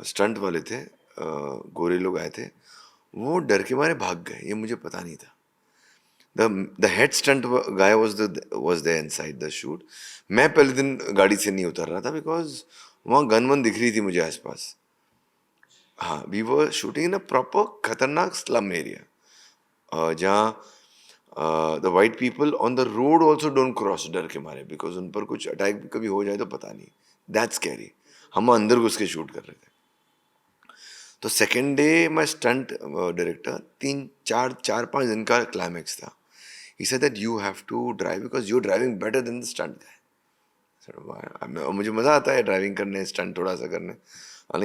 स्टंट वाले थे, गोरे लोग आए थे, वो डर के मारे भाग गए। ये मुझे पता नहीं था। The head stunt guy was there inside the shoot. मैं पहले दिन गाड़ी से नहीं उतर रहा था बिकॉज वहाँ गन वन दिख रही थी मुझे आसपास। हाँ, we were shooting in a proper खतरनाक स्लम एरिया जहाँ the white people on the road also don't cross, डर के मारे, बिकॉज उन पर कुछ अटैक कभी हो जाए तो पता नहीं। That's scary. हम अंदर घुस के शूट कर रहे थे। तो सेकेंड डे मैं स्टंट डायरेक्टर 4-5 दिन का क्लाइमैक्स था। He said that you have to drive because you're driving better than the stunt guy. मुझे मज़ा आता है ड्राइविंग करने, स्टंट थोड़ा सा करने।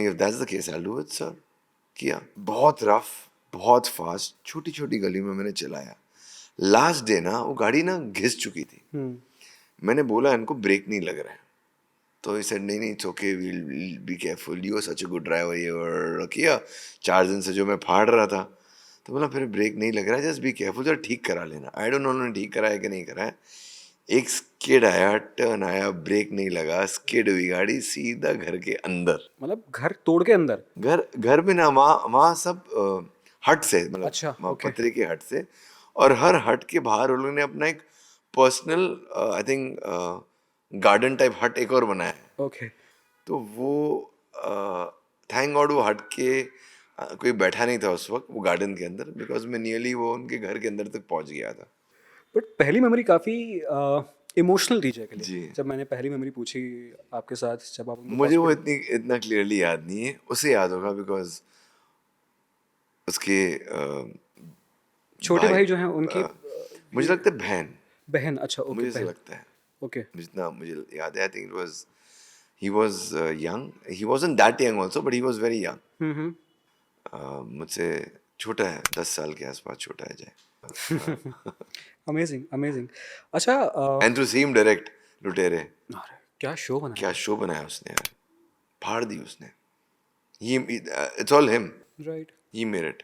if that's the case, I'll do it, sir. किया। बहुत रफ, बहुत फास्ट, छोटी छोटी गली में मैंने चलाया। लास्ट डे ना वो गाड़ी ना घिस चुकी थी। मैंने बोला इनको ब्रेक नहीं लग रहा है, तो he said नहीं it's okay, we'll be careful, you are such a good driver। ये और किया। 4 दिन से जो मैं फाड़ रहा था, तो बोला फिर ब्रेक नहीं लग रहा है, जस्ट बी केयरफुल, जरा ठीक करा लेना। आई डोंट नो उन्होंने ठीक कराया कि नहीं कराया। एक स्किड आया, टर्न आया, ब्रेक नहीं लगा, स्किड हुई गाड़ी सीधा घर के अंदर। मतलब घर तोड़ के अंदर? घर में ना, वहाँ सब हट से, मतलब अच्छा, पतरे के हट से, और हर हट के बाहर उन लोगों ने अपना एक personal I think garden type हट एक और बनाया है। ओके। तो वो थैंक गॉड वो हट के कोई बैठा नहीं था उस वक्त वो गार्डन के अंदर, बिकॉज मैं नियरली वो उनके घर के अंदर तक पहुंच गया था। बट पहली मेमोरी काफ़ी इमोशनल थी जय के लिए। जी। जब मैंने पहली मेमोरी पूछी आपके साथ, जब आप उनको मुझे वो इतना क्लियरली याद नहीं है, उसे याद होगा बिकॉज उसके छोटे भाई जो हैं उनकी मुझे लगता है बहन। अच्छा, ओके, मुझे ऐसा बहन। लगता है। ओके। जितना मुझे याद है, I think he was young, he wasn't that young also, but he was very young। मुझसे छोटा है, 10 साल के आसपास छोटा है जय। Amazing, amazing. अच्छा, and to see him direct Lootera, अरे क्या शो बनाया! क्या शो बनाया उसने यार, फाड़ दी उसने। It's all him, right. he made it।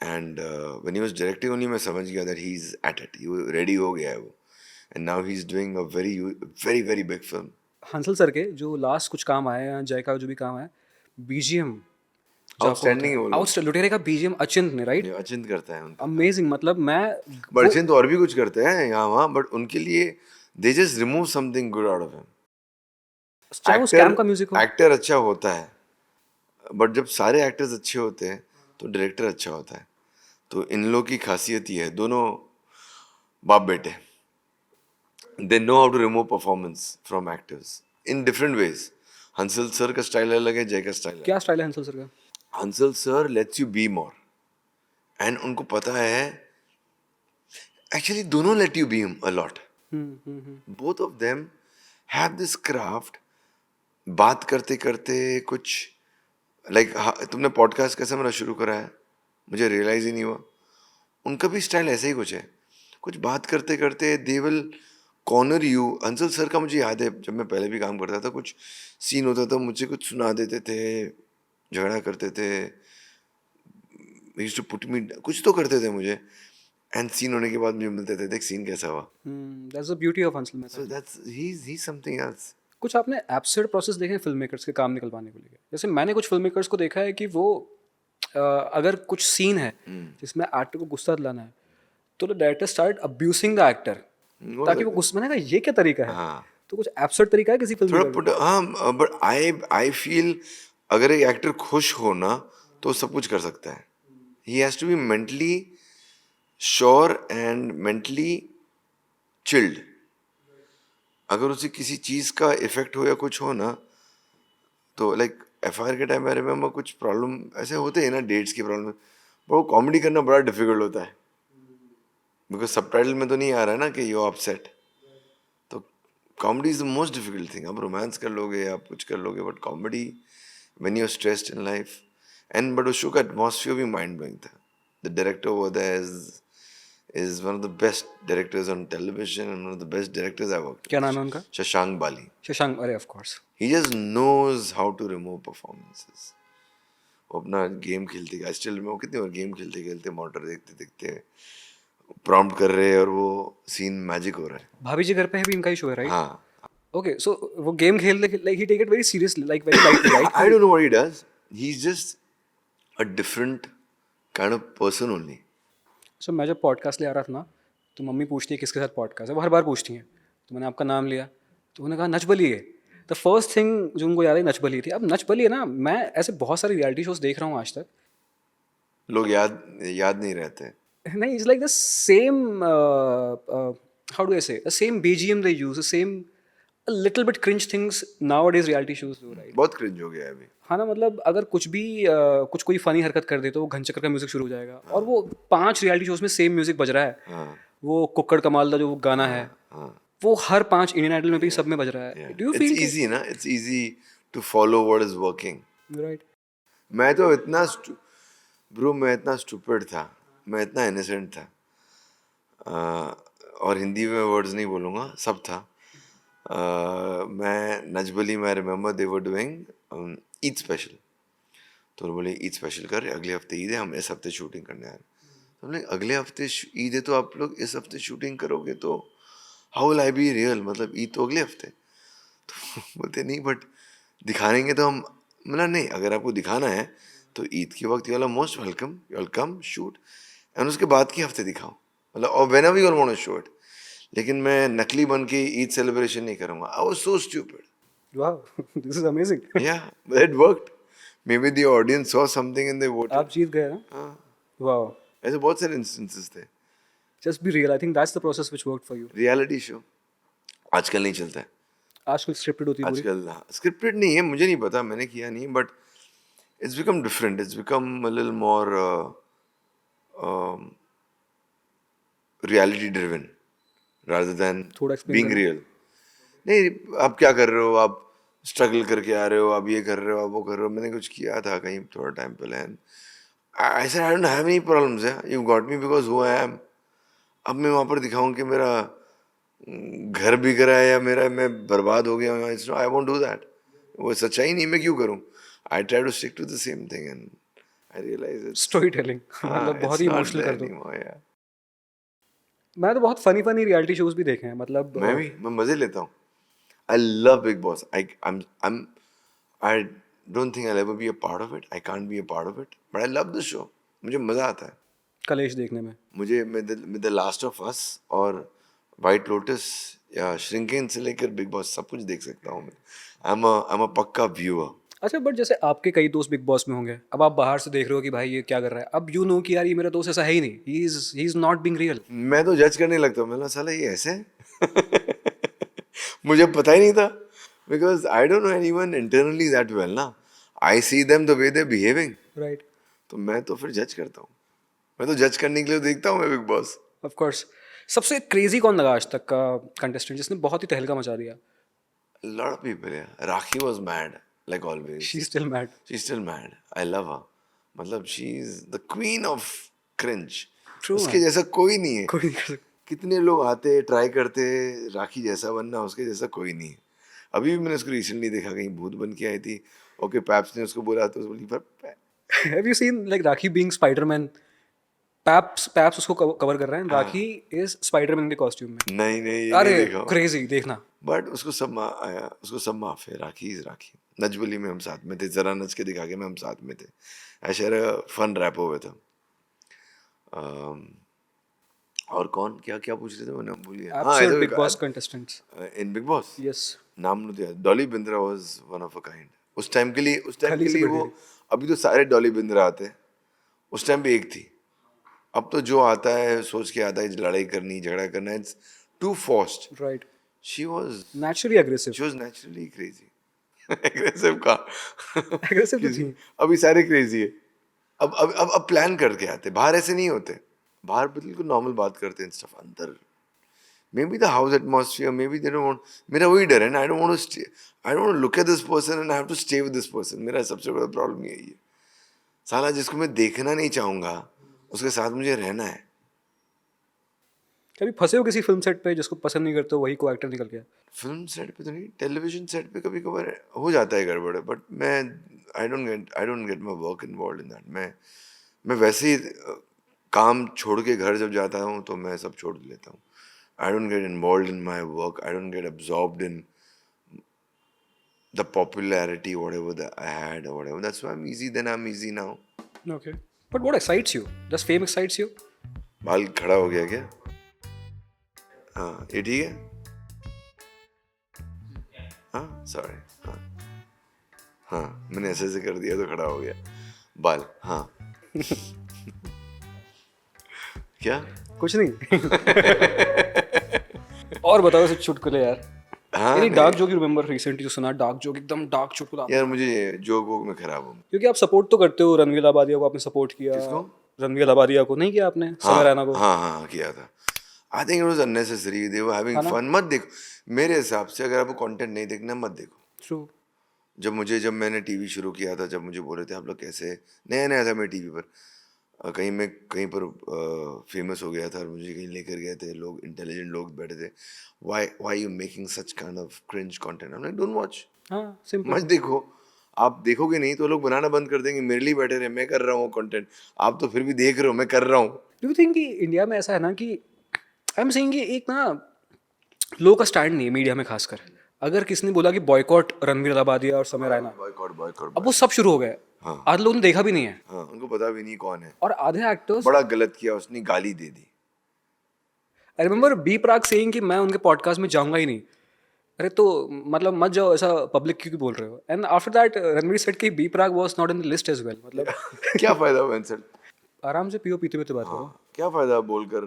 and when he was directing only मैं समझ गया that he's at it, he ready हो गया है वो, and now he's doing a very very big film। Hansal sir के जो लास्ट कुछ काम आए हैं, जय का जो भी काम है, बीजीएम आउटस्टैंडिंग है वो लोग। आउट लुटेरे का बीजीएम अचिंत ने, राइट? ये अचिंत करता है उनका। अमेजिंग। मतलब मैं बट अचिंत और भी कुछ करते हैं यहाँ वहाँ, बट उनके लिए they just remove something good out of him। चाहे वो स्कैम का म्यूजिक हो। एक्टर अच्छा होता है, बट जब सारे एक्टर्स अच्छे होते हैं तो डायरेक्टर अच्छा होता है। तो इन लोग की खासियत ये है, दोनों बाप बेटे, they know how to remove performance from actors in different ways। Hansal sir का स्टाइल अलग है, जय का स्टाइल। क्या स्टाइल है हंसल सर का? Hansal sir let's you be more, and उनको पता है एक्चुअली दोनों let you be a lot. Both of them have this craft. बात करते करते कुछ लाइक तुमने पॉडकास्ट कैसे मेरा शुरू करा है मुझे रियलाइज ही नहीं हुआ। उनका भी स्टाइल ऐसे ही कुछ है, कुछ बात करते करते they will corner you. Ansal sir का मुझे याद है, जब मैं पहले भी काम करता था, कुछ सीन होता था मुझे कुछ सुना देते थे, झगड़ा करते थे, used to put me, कुछ तो करते थे मुझे, एंड सीन होने के बाद मुझे मिलते थे, देख सीन कैसा हुआ। That's the beauty of Hansal method. So that's he's something else। कुछ आपने एब्सर्ड प्रोसेस देखे हैं फिल्म मेकर्स के काम निकलवाने को लेकर? जैसे मैंने कुछ फिल्म मेकर्स को देखा है कि वो अगर कुछ सीन है जिसमें एक्टर को गुस्सा दिलाना है, तो the director start abusing the actor ताकि वो गुस्सा। मैंने कहा ये क्या तरीका है? हाँ। तो कुछ एब्सर्ड तरीका है किसी फिल्म थोड़ा हाँ, बट आई फील अगर एक एक्टर खुश हो ना तो सब कुछ कर सकता है। He has to be mentally sure and mentally chilled. अगर उसे किसी चीज़ का इफेक्ट हो या कुछ हो ना, तो लाइक FIR के टाइम मेरे में कुछ प्रॉब्लम ऐसे होते हैं ना, डेट्स की प्रॉब्लम, पर वो कॉमेडी करना बड़ा डिफिकल्ट होता है बिकॉज सबटाइटल में तो नहीं आ रहा है ना कि यू अपसेट। तो comedy is the most difficult thing. आप रोमांस कर लोगे, आप कुछ कर लोगे, but comedy when you're stressed in life. And but उस शो का atmosphere भी mind blowing था. The director over there is one of the best directors on television and one of the best directors I've worked with. क्या नाम है उनका? शशांक बाली. शशांक, अरे of course. He just knows how to remove performances. वो अपना game खेलते, I still remember कितनी बार game खेलते खेलते मॉनिटर देखते देखते प्रॉम्प्ट कर रहे हैं और वो सीन मैजिक हो रहा है. भाभी जी घर पे है भी इनका ही शो है, राइट? हाँ. ओके, सो वो गेम खेलते like he take it very seriously, like very lightly, right? I don't know what he does. He's just a different kind of person only. सो मैं जब पॉडकास्ट ले आ रहा था ना, तो मम्मी पूछती है किसके साथ पॉडकास्ट है, वो हर बार पूछती हैं. तो मैंने आपका नाम लिया, तो उन्होंने कहा नच बली है. द फर्स्ट थिंग जो उनको याद है नच बली थी. अब नच बली है ना, मैं ऐसे बहुत सारे रियलिटी शोज देख रहा हूँ आज तक. लोग याद नहीं रहते. नहीं, it's like the same, how do I say, the same BGM they use, the same a little bit cringe things nowadays reality shows do, right? बहुत क्रिंज हो गया है अभी. हाँ ना, मतलब अगर कुछ भी कुछ कोई फनी हरकत कर दे तो वो घनचक्कर का म्यूजिक शुरू हो जाएगा. और वो 5 रियलिटी शोज में सेम म्यूजिक बज रहा है. हाँ. वो कुक्कड़ कमाल का जो गाना है, हाँ. वो हर 5 इंडियन आइडल में भी सब में बज रहा है. Do you It's feel easy ना. It's easy to follow what is working. Right? मैं तो इतना ब्रो, मैं इतना स्टूपिड था, मैं इतना इनोसेंट था. और हिंदी में वर्ड्स नहीं बोलूँगा, सब था. मैं नजबली, मैं remember they were doing Eid special. तो उन्होंने बोले ईद स्पेशल कर रहे, अगले हफ्ते ईद है, हम इस हफ्ते शूटिंग करने आ रहे. तो हमने अगले हफ्ते ईद है तो आप लोग इस हफ्ते शूटिंग करोगे तो how will I be real, मतलब ईद तो अगले हफ्ते. तो बोलते नहीं बट दिखाएंगे तो हम. मतलब नहीं, अगर आपको दिखाना है तो ईद के वक्त you are most welcome, you will come shoot and उसके बाद के हफ्ते दिखाओ, मतलब और whenever you want to show it. लेकिन मैं नकली बन के ईद सेलिब्रेशन नहीं करूँगा. I was so stupid. Wow, this is amazing. Yeah, it worked. Maybe the audience saw something and they voted. आप जीत गए ना. हाँ. वाओ, ऐसे बहुत सारे इंस्टेंसेस थे. Just be real. I think that's the process which worked for you. Reality show आजकल नहीं चलता है. आजकल स्क्रिप्टेड होती है पूरी. आजकल स्क्रिप्टेड नहीं है, मुझे नहीं पता, मैंने किया नहीं, but it's become different. It's become a little more reality driven rather than थोड़ा explain being करो. real. नहीं, आप क्या कर रहे हो, आप स्ट्रगल करके आ रहे हो, आप ये कर रहे हो, आप वो कर रहे हो. मैंने कुछ किया था कहीं थोड़ा टाइम पहले and I said I don't have any problems. You got me because who I am. अब मैं वहाँ पर दिखाऊं कि मेरा घर बिक रहा है या मेरा मैं बर्बाद हो गया हूँ, it's I won't do that. वो सच्चाई नहीं, मैं क्यों करूँ. I try to stick to the same thing and I realise story telling, मतलब बहुत ही इमोशनल कर दो. यार. मैं तो बहुत फनी फनी रियलिटी शोज भी देखे हैं, मतलब मैं मजे लेता हूँ. I love big boss. I don't think I ever be a part of it. I can't be a part of it, but I love the show. मुझे मजा आता है. कलेश देखने में. मुझे द लास्ट ऑफ अस और वाइट लोटस या श्रिंकिंग से लेकर बिग बॉस सब कुछ देख सकता हूँ मैं. आई एम अ पक्का व्यूअर. अच्छा, बट जैसे आपके कई दोस्त बिग बॉस में होंगे, अब आप बाहर से देख रहे हो कि भाई ये क्या कर रहा है, अब यू नो कि यार ये मेरा दोस्त ऐसा है ही नहीं, he is not being real. मैं तो जज करने लगता हूँ. मैं साला ये ऐसे है. मुझे पता ही नहीं था because I don't know anyone internally that well ना. I see them the way they behaving. Right. तो मैं तो फिर जज करता हूँ. मैं तो जज करने के लिए देखता हूँ मैं बिग बॉस. Of course. सबसे क्रेजी कौन लगा आज तक का कंटेस्टेंट जिसने बहुत ही तहलका मचा दिया? Lot of people. यार, Rakhi was mad like always. She still mad. She's still mad. I love her. मतलब she is the queen of cringe. True, उसके man. जैसा कोई नहीं है. कोई नहीं कर सकता. कितने लोग आते ट्राई करते राखी जैसा बनना, उसके जैसा कोई नहीं है. अभी भी मैंने उसको रिसेंटली देखा, कहीं भूत बन के आई थी. ओके, पैप्स ने उसको बोला तो बोली पर have you seen like rakhi being Spiderman? Paps उसको कवर कर रहे हैं. राखी इज स्पाइडरमैन के कॉस्ट्यूम में. नहीं ये अरे नहीं देखा. क्रेजी, देखना. बट उसको सब माफ है. राखी इज राखी. नजबली में हम साथ में थे, जरा नच के दिखा के में हम साथ में थे. ऐशर फन रैप हुए था. और कौन क्या क्या पूछ रहे थे, मैंने भूल गया. Absolute big boss contestants in big boss. Yes. नाम नहीं दिया. Dolly Bindra was one of a kind. उस टाइम के लिए खाली से वो. अभी तो सारे डॉली बिंद्रा आते हैं. उस टाइम पे एक थी. अब तो जो आता है सोच के आता है लड़ाई करनी, झगड़ा करना. It's too forced. Right. She was naturally aggressive. She was naturally crazy. Aggressive का एग्रेसिव तो थी. अभी सारे क्रेजी है. अब प्लान करके आते. बाहर ऐसे नहीं होते. बाहर बिल्कुल नॉर्मल बात करते हैं स्टफ. अंदर Maybe the house atmosphere, maybe they don't want. मेरा वही डर है ना, I don't want to stay. I don't want to look at this person and I have to stay with this person. मेरा सबसे बड़ा प्रॉब्लम यही है. साला जिसको मैं देखना नहीं चाहूँगा, उसके साथ मुझे रहना है. कभी फंसे हो किसी फिल्म सेट पे जिसको पसंद नहीं करते हो, वही को एक्टर निकल गया? फिल्म सेट पे तो नहीं, टेलीविजन सेट पे कभी कभार हो जाता है गड़बड़, बट मैं I don't get my work involve in that. मैं वैसे ही काम छोड़ के घर जब जाता हूँ तो मैं सब छोड़ लेता हूँ. I don't get involve in my work. I don't get absorbed in the popularity, whatever that I had or whatever. That's why I'm easy. Then I'm easy now. Okay. But what excites you? Does fame excites you? बाल खड़ा हो गया क्या? हाँ, ये ठीक है? हाँ, sorry. हाँ, मैंने ऐसे कर दिया तो खड़ा हो गया. बाल, हाँ. क्या? कुछ नहीं. और बताओ ऐसे चुटकुले यार. हाँ, Any dark joke you remember recently जो सुना, dark joke एकदम dark चुटकुला? यार मुझे जोक वोक में खराब हूँ. क्योंकि आप सपोर्ट तो करते हो, रणवीर लाबादिया को आपने सपोर्ट किया. किसको? रणवीर लाबादिया को नहीं किया आपने? समय रैना को? हाँ किया था. I think it was unnecessary. They were having fun. मत देखो. मेरे हिसाब से अगर आपको कंटेंट नहीं देखना मत देखो. True. जब मैंने टीवी शुरू किया था, जब मुझे बोल रहे थे आप लोग कैसे, नया था मैं टीवी पर, कहीं पर फेमस हो गया था और मुझे कहीं लेकर गए थे लोग, इंटेलिजेंट लोग बैठे थे. Why you making such kind of cringe content? I am like don't watch. हाँ, सिंपल. मत देखो. आप देखोगे नहीं तो लोग बनाना बंद कर देंगे. मेरे लिए बैठे रहे, मैं कर रहा हूँ कंटेंट. आप तो फिर भी देख रहे हो, मैं कर रहा हूँ. डू यू थिंक कि इंडिया में ऐसा है ना कि आई एम सेइंग कि एक ना लोगों का स्टैंड नहीं है मीडिया में, खासकर अगर किसी ने बोला कि बॉयकॉट रणवीर लाबादिया और समय रैना, बॉयकॉट. अब वो सब शुरू हो गए. हाँ. आधे लोगों ने देखा भी नहीं है. हाँ, उनको पता भी नहीं कौन है. और आधे एक्टर्स, बड़ा गलत किया उसने, गाली दे दी. I remember B Praak saying कि मैं उनके पॉडकास्ट में जाऊंगा ही नहीं. अरे तो मतलब मत जाओ, ऐसा पब्लिक क्यों बोल रहे हो? And after that Ranveer said कि B Praak was not in the list as well. मतलब क्या फायदा हुआ इनसे? आराम से पियो, पीते पीते बात करो. क्या फायदा बोलकर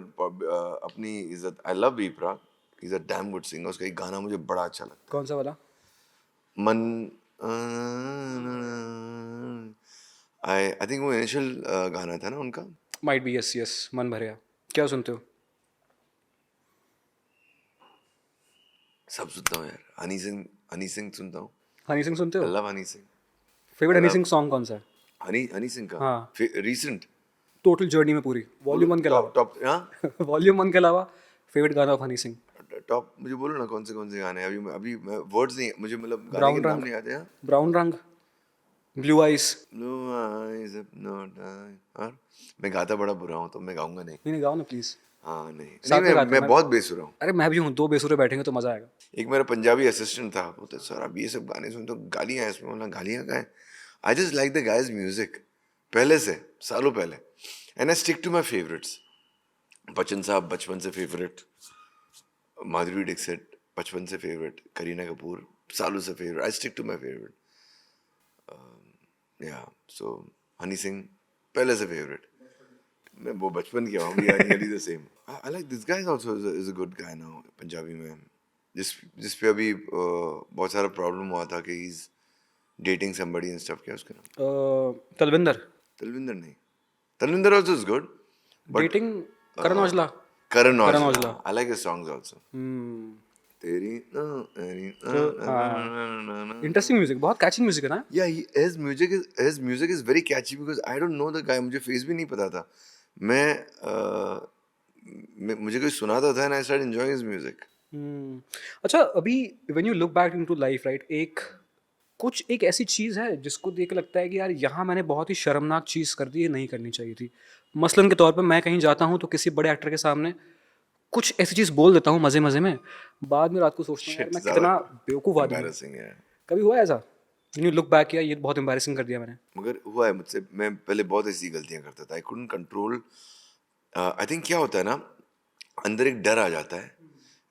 अपनी इज्जत. I love B Praak. He is a damn good singer. उसका एक गाना मुझे बड़ा अच्छा लगता कौन सा वाला? है. मन आई थिंक वो इनिशियल गाना था ना उनका. Might be. यस, मन भरिया. क्या सुनते हो? सब सुनता हूँ यार. हनी सिंह सुनता हूँ. हनी सिंह सुनते हो? I love Honey Singh. Favourite Honey Singh song कौन सा है? हनी सिंह का हाँ. रीसेंट टोटल जर्नी में पूरी, वॉल्यूम 1 के अलावा. टॉप. हाँ, वॉल्यूम 1 के अलावा फेवरेट गाना ऑफ हनी सिंह. टॉप. मुझे बोलो ना कौन से गाने. अभी मैं वर्ड्स नहीं, मुझे मतलब गाने ब्राउन के नाम रंग. नहीं आते. हाँ, ब्राउन रंग, blue eyes. Blue eyes hypnotize. और मैं गाता बड़ा बुरा हूँ तो मैं गाऊंगा नहीं. नहीं गाओ ना प्लीज. हाँ नहीं, साथ में गाते मैं हैं. बहुत बेसुरा हूँ. अरे मैं भी हूँ, 2 बेसुरे बैठेंगे तो मजा आएगा. एक मेरा पंजाबी असिस्टेंट था, बोलते सर आप ये सब गाने सुनते हो, गालियाँ हैं इसमें. बोला गालियाँ का है. I just like the guy's music पहले से, सालों पहले. And I stick to my favourites. Bachchan साहब बचपन से फेवरेट, माधुरी डिक्सिट बचपन से फेवरेट, करीना कपूर सालों से favourite. I stick to my favourite. या सो हनी सिंह पहले से फेवरेट. मैं वो बचपन की हूँ. Nearly the same. I like this guy also is a good guy now Punjabi में. जिस पे अभी बहुत सारा प्रॉब्लम हुआ था कि he is dating somebody and stuff. क्या उसका नाम? तलविंदर. तलविंदर नहीं. Talwinder also is good. Dating Karan Aujla. Karan Aujla. Aujla. I like his songs also. तेरी इंटरेस्टिंग म्यूजिक, बहुत कैचिंग म्यूजिक है ना. Yeah, his music is very catchy because I don't know the guy. मुझे face भी नहीं पता था. मुझे कोई सुनाता था and I started enjoying his music. अच्छा, अभी when you look back into life, right, एक ऐसी चीज़ है जिसको देख के लगता है कि यार यहाँ मैंने बहुत ही शर्मनाक चीज़ कर दी, ये नहीं करनी चाहिए थी. मसलन के तौर पे मैं कहीं जाता हूँ तो किसी बड़े एक्टर के सामने कुछ ऐसी चीज़ बोल देता हूँ मज़े में, बाद में रात को सोचता हूँ यार मैं कितना बेवकूफ़ आदमी हूँ. Embarrassing है. कभी हुआ ऐसा? When you look back, यार ये बहुत एम्बैरेसिंग कर दिया मैंने. मगर हुआ है मुझसे. मैं पहले बहुत ऐसी गलतियां करता था. I couldn't control. I think क्या होता है ना, अंदर एक डर आ जाता है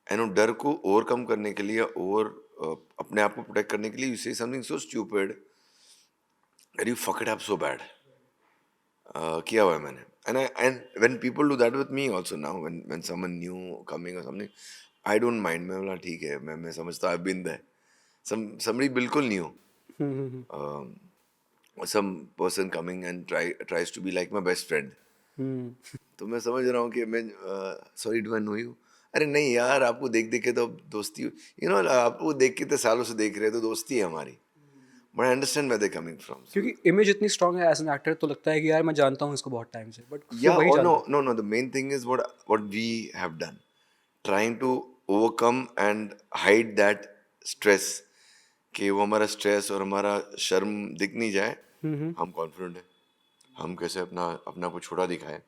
एंड वो डर को ओवरकम करने के लिए और अपने आप को प्रोटेक्ट करने के लिए यू से something so stupid that you fuck it up so bad. किया हुआ है मैंने. And when people do that with me also now, when someone new coming or something, I don't mind. मैं बोला ठीक है, मैं समझता I've been there. Somebody बिल्कुल new, some person coming and tries to be like my best friend. तो मैं समझ रहा हूँ कि मैं sorry, do I know you? अरे नहीं यार, आपको देख देख के तो अब दोस्ती, आपको देख के तो सालों से देख रहे हैं, तो दोस्ती है हमारी, but I understand where they coming from. क्योंकि इमेज इतनी स्ट्रांग है एज एन एक्टर, तो लगता है कि यार मैं जानता हूँ इसको बहुत टाइम से, बट Yeah, वही or जानता no, है। no, no. The main thing is what we have done, trying to overcome and hide that stress. कि वो हमारा स्ट्रेस और हमारा शर्म दिख नहीं जाए, हम कॉन्फिडेंट है, हम कैसे अपना अपना को छोटा दिखाए,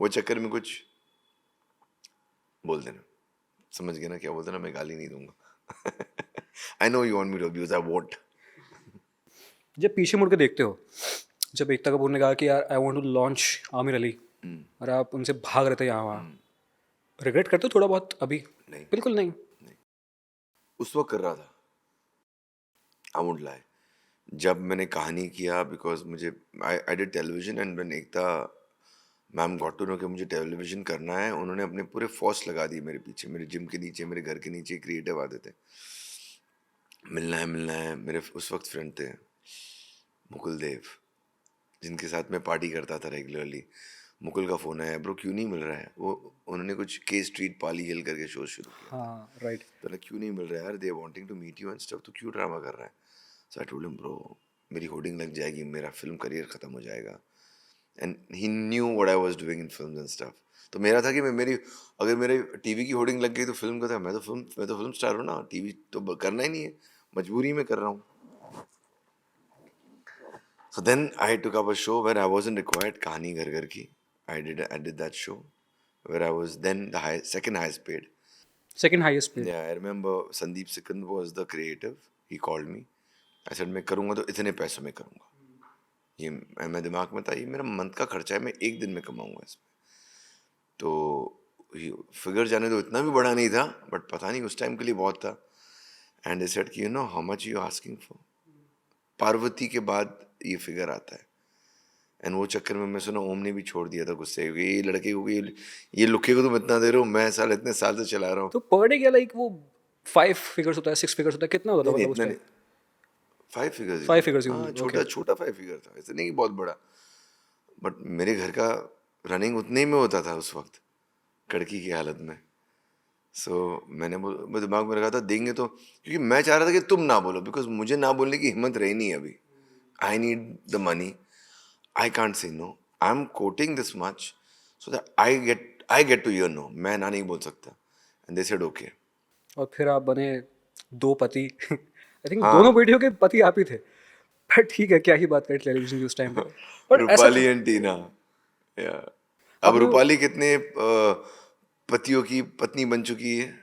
वो चक्कर में कुछ बोल देना, समझ गए ना क्या बोलते ना, मैं गाली नहीं दूंगा। I know you want me to abuse, I won't. जब पीछे मुड़ के देखते हो, जब एकता कपूर ने कहा कि यार I want to launch Aamir Ali, और आप उनसे भाग रहे थे यहाँ वहाँ, रिग्रेट करते हो थोड़ा बहुत अभी? नहीं, बिल्कुल नहीं। उस वक्त कर रहा था, आई वोंट लाई। जब मैंने कहानी किया, बिकॉज मुझे I did television, and when Ekta ma'am got to know कि मुझे टेलीविजन करना है, उन्होंने अपने पूरे फोर्स लगा दिए मेरे पीछे, मेरे जिम के नीचे, मेरे घर के नीचे क्रिएटिव आते थे, मिलना है मिलना है। मेरे उस वक्त फ्रेंड थे मुकुल देव, जिनके साथ मैं पार्टी करता था रेगुलरली। मुकुल का फ़ोन आया, ब्रो क्यों नहीं मिल रहा है? वो उन्होंने कुछ के स्ट्रीट पाली हिल करके शो शुरू किया। हाँ राइट। तो क्यों नहीं मिल रहा है यार, they wanting to meet you and stuff, तो क्यों ड्रामा कर रहा है? So I told him, bro मेरी होर्डिंग लग जाएगी, मेरा फिल्म करियर ख़त्म हो जाएगा। And he knew what I was doing in films and stuff. तो मेरा था कि अगर मेरे टीवी की होर्डिंग लग गई तो फिल्म का था, मैं तो फिल्म स्टार हूँ ना, टीवी तो करना ही नहीं है, मजबूरी में कर रहा हूँ। So then I took up a show where I wasn't required, कहानी घर घर की. I did that show where I was then the second highest paid. Second highest paid. Yeah, I remember Sandeep Sikand was the creative. He called me. I said मैं करूँगा तो इतने पैसों में करूँगा. ये मैं दिमाग में था, ये मेरा मंथ का खर्चा है, मैं एक दिन में कमाऊँगा इसमें. तो फिगर जाने तो इतना भी बड़ा नहीं था, बट पता नहीं उस टाइम के लिए बहुत था. एंड they said कि you know how much you asking for? Parvati के बाद ये फिगर आता है. एंड वो चक्कर में मैं सुना ओम ने भी छोड़ दिया था गुस्से, ये लड़के को ये लुके को तुम इतना दे रहे हो, मैं साल इतने साल से चला रहा हूँ. तो पर डे क्या लाइक वो 5 फिगर्स होता है, 6 फिगर्स होता है, कितना होता नहीं, था इतना मतलब नहीं, 5 फिगर्स. 5 फिगर्स ही हाँ, होंगे, छोटा okay. छोटा 5 फिगर था, ऐसे नहीं कि बहुत बड़ा. बट मेरे घर का रनिंग उतने में होता था उस वक्त, कड़की की हालत में. सो मैंने दिमाग में रखा था देंगे तो, क्योंकि मैं चाह रहा था कि तुम ना बोलो, बिकॉज मुझे ना बोलने की हिम्मत रही नहीं अभी. I need the money, I can't say no, I am quoting this much so that I get to hear no. मैं ना नहीं बोल सकता. And they said okay. और फिर आप बने 2 पति। आई थिंक हाँ. दोनों बेटियों के पति आप ही थे, पर ठीक है, क्या ही बात करें टेलीविजन की उस टाइम पे. पर ऐसा रूपाली एंड टीना. या अब रूपाली कितने पतियों की पत्नी बन चुकी है?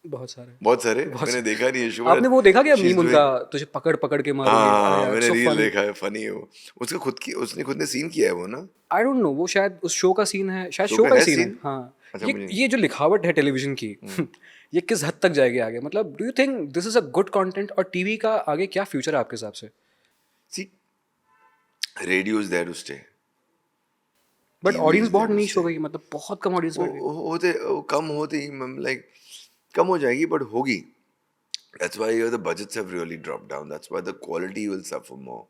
बहुत सारे. बहुत सारे. मैंने देखा नहीं है शो. आपने वो देखा क्या मीम उनका, तुझे पकड़ पकड़ के मारूंगी? हाँ, अरे मैंने so रील funny. देखा है, फनी है वो. उसने खुद ने सीन किया है वो ना. आई डोंट नो, वो शायद उस शो का सीन है, शायद शो शो का का है ही सीन है. सीन? हाँ. अच्छा, ये मुझे ये जो लिखावट है टेलीविजन की, ये किस हद तक जाएगी आगे? मतलब do you think this is a good content, और टीवी का आगे क्या फ्यूचर है आपके हिसाब से? See, radio is there to stay. But TV audience is बहुत there to नीच हो stay. गई, मतलब बहुत कम ऑडियंस बढ़ गई. कम होते ही लाइक कम हो जाएगी, बट होगी. That's why the budgets have really dropped down. That's why the quality will suffer more.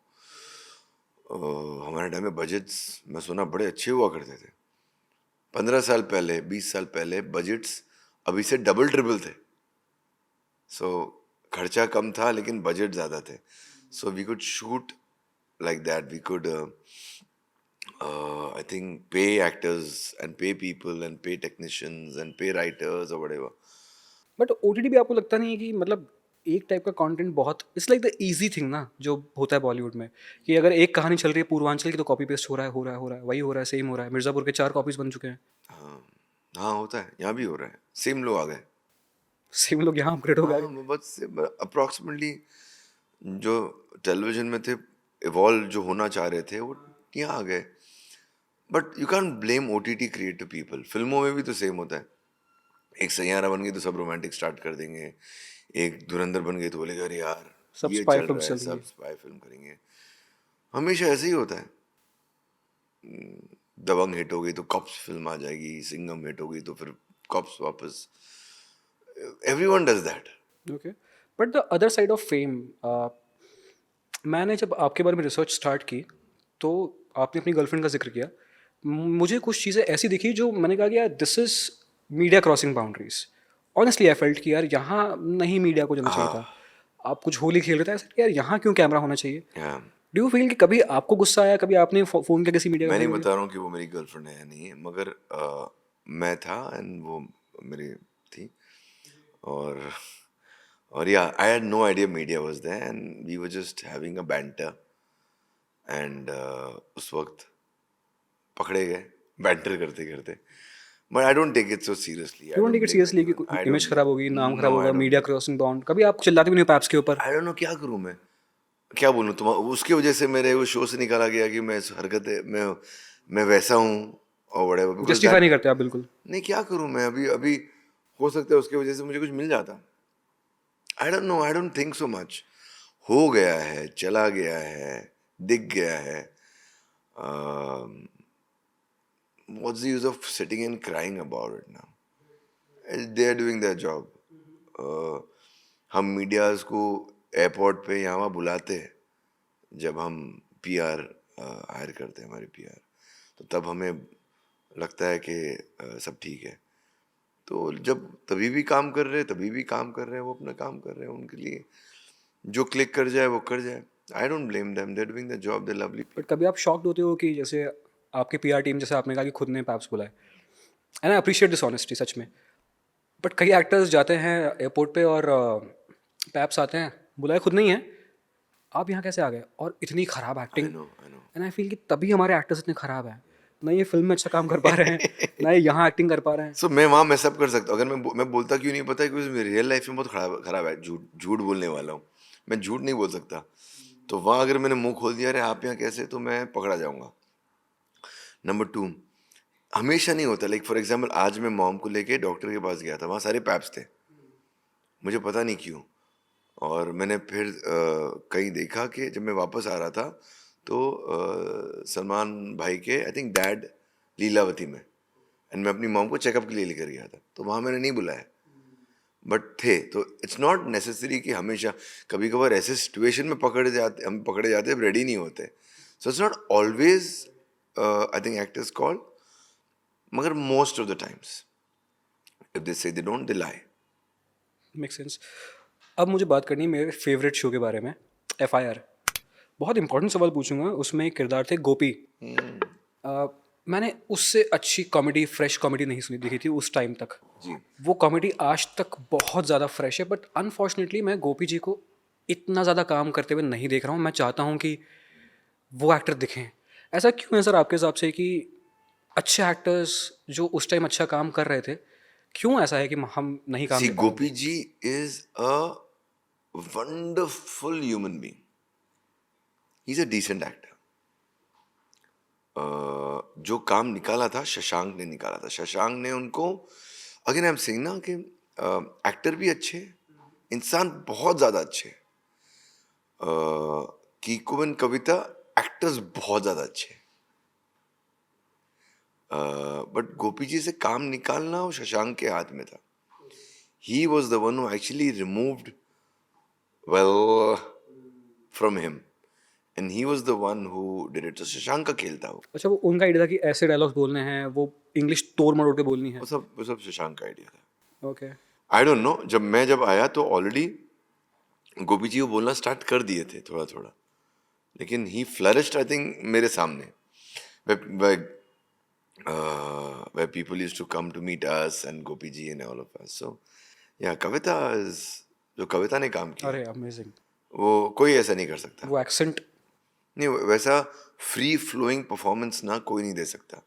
हमारे टाइम में बजट्स मैं सुना बड़े अच्छे हुआ करते थे. 15 साल पहले, 20 साल पहले बजट्स अभी से डबल ट्रिपल थे. सो खर्चा कम था लेकिन बजट ज़्यादा थे. So we could shoot like that. We could I think pay actors and pay people and pay technicians and pay writers or whatever. But OTT भी आपको लगता नहीं है कि मतलब एक टाइप का कंटेंट बहुत, it's like the easy thing ना जो होता है बॉलीवुड में, कि अगर एक कहानी चल रही है पूर्वांचल की तो कॉपी पेस्ट हो रहा है वही हो रहा है, सेम हो रहा है. मिर्जापुर के 4 कॉपीज बन चुके हैं. हाँ होता है, यहाँ भी हो रहा है. सेम लोग आ गए. सेम लोग यहाँ अपग्रेड हो गए. हाँ, बस अप्रॉक्सीमेटली जो टेलीविजन में थे, इवॉल्व जो होना चाह रहे थे, वो यहाँ आ गए. But you can blame OTT creative people. फिल्मों में भी तो सेम होता है. एक सैयारा बन गई तो सब रोमांटिक स्टार्ट कर देंगे, एक धुरंधर बन गई तो बोलेगा अरे यार सब ये spy चल films रहा है, चल रही सब है. स्पाई फिल्म करेंगे. हमेशा ऐसे ही होता है. दबंग हिट हो गई तो कॉप्स फिल्म आ जाएगी, सिंघम हिट हो गई तो फिर कॉप्स वापस. Everyone does that. Okay. But the other side of fame, मैंने जब आपके बारे में रिसर्च स्टार्ट की तो आपने अपनी गर्लफ्रेंड का जिक्र किया. मुझे कुछ चीज़ें ऐसी दिखी जो मैंने कहा कि यार this is media crossing boundaries, honestly I felt कि यार यहाँ नहीं मीडिया को जाना चाहिए था, आप कुछ होली खेल रहे थे ऐसा यार यहाँ क्यों कैमरा होना चाहिए? Yeah. डू यू फील कि कभी आपको गुस्सा आया, कभी आपने फ़ोन किया किसी मीडिया मैं नहीं को? बता रहा हूँ कि वो मेरी गर्लफ्रेंड है या नहीं है, मगर मैं था एंड वो मेरी थी, और या I had no idea media was there and we were just having a banter and उस वक्त पकड़े गए बैंटर करते करते, but I don't take it so seriously. You don't take it seriously कि इमेज खराब होगी, नाम खराब होगा, मीडिया क्रॉसिंग बाउंड, कभी आप चिल्लाते भी नहीं हो पैप्स के ऊपर? आई डोंट नो क्या करूँ मैं, क्या बोलूँ तुम, उसकी वजह से मेरे वो शो से निकाला गया कि मैं इस हरकत मैं वैसा हूँ और whatever, because जस्टिफाई नहीं करते आप बिल्कुल? नहीं, क्या करूँ मैं, अभी अभी हो सकता है उसकी वजह से मुझे कुछ मिल जाता. आई don't no, I don't think so much. हो गया है, चला गया है, दिख गया है. What's the use of sitting and crying about it now? They are doing their job. हम मीडियाज को एयरपोर्ट पे यहाँ वहाँ बुलाते हैं जब हम पीआर हायर करते हैं, हमारे पीआर, तो तब हमें लगता है कि सब ठीक है. तो जब तभी भी काम कर रहे हैं, वो अपना काम कर रहे हैं, उनके लिए जो क्लिक कर जाए वो कर जाए. I don't blame them, they are doing the job, they lovely. But कभी आप शॉक्ड होते हो कि जैसे आपके पीआर टीम, जैसे आपने कहा कि खुद ने पैप्स बुलाए, and I appreciate this honesty सच में, बट कई एक्टर्स जाते हैं एयरपोर्ट पे और पैप्स आते हैं, बुलाए खुद नहीं है, आप यहाँ कैसे आ गए? और इतनी ख़राब acting, I know. And I feel कि तभी हमारे एक्टर्स इतने ख़राब हैं, ना ये फिल्म में अच्छा काम कर पा रहे हैं ना ये यहाँ एक्टिंग कर पा रहे हैं. सो मैं वहाँ मैसअप कर सकता हूँ. अगर मैं बोलता क्यों नहीं पता है, क्योंकि मेरी रियल लाइफ में बहुत खराब है, झूठ बोलने वाला हूँ मैं, झूठ नहीं बोल सकता. तो वहाँ अगर मैंने मुंह खोल दिया अरे आप यहाँ कैसे, तो मैं पकड़ा जाऊँगा. नंबर 2, हमेशा नहीं होता. लाइक फॉर एग्जाम्पल आज मैं मॉम को लेके डॉक्टर के पास गया था, वहाँ सारे पैप्स थे, मुझे पता नहीं क्यों. और मैंने फिर कहीं देखा कि जब मैं वापस आ रहा था तो सलमान भाई के आई थिंक डैड लीलावती में, एंड मैं अपनी मॉम को चेकअप के लिए लेकर गया था, तो वहाँ मैंने नहीं बुलाया, बट थे. तो इट्स नॉट नेसेसरी कि हमेशा, कभी कभार ऐसे सिचुएशन में हम पकड़े जाते रेडी नहीं होते. So it's not always I think actors call, मगर most of the times if they say they don't, they lie. Make sense. अब मुझे बात करनी है मेरे फेवरेट शो के बारे में, FIR. बहुत इंपॉर्टेंट सवाल पूछूंगा. उसमें एक किरदार थे गोपी. मैंने उससे अच्छी कॉमेडी, फ्रेश कॉमेडी नहीं सुनी दिखी थी उस टाइम तक जी. वो कॉमेडी आज तक बहुत ज़्यादा फ्रेश है, बट अनफॉर्चुनेटली मैं गोपी जी को इतना ज़्यादा काम करते हुए नहीं देख रहा हूँ. मैं चाहता हूँ कि वो एक्टर दिखें. ऐसा क्यों है सर आपके हिसाब से कि अच्छे एक्टर्स जो उस टाइम अच्छा काम कर रहे थे, क्यों ऐसा है कि हम नहीं काम See, कर पा रहे? Gopi ji is a wonderful human being. He's a decent actor. जो काम निकाला था शशांक ने निकाला था. शशांक ने उनको, अगेन आई एम सेइंग ना कि एक्टर भी अच्छे, इंसान बहुत ज़्यादा अच्छे, कीकू एंड कविता एक्टर्स बहुत ज़्यादा अच्छे, बट गोपी जी से काम निकालना वो शशांक के हाथ में था. He was the one who actually removed well from him, and he was the one who did it. तो शशांक का खेल था वो. अच्छा, वो उनका आइडिया था कि ऐसे डायलॉग्स बोलने हैं, वो इंग्लिश तोड़ मरोड़ के बोलनी है. वो सब शशांक का आइडिया था. ओके. आई डोंट नो, जब आया तो ऑलरेडी गोपी जी वो बोलना स्टार्ट कर दिए थे थोड़ा थोड़ा, लेकिन ही फ्लरिश्ड आई थिंक मेरे सामने, where people used to come to meet us and Gopi ji and all of us. So yeah, कविता जो कविता ने काम किया, अरे अमेजिंग. वो कोई ऐसा नहीं कर सकता. वो एक्सेंट, नहीं, वैसा फ्री फ्लोइंग परफॉर्मेंस ना कोई नहीं दे सकता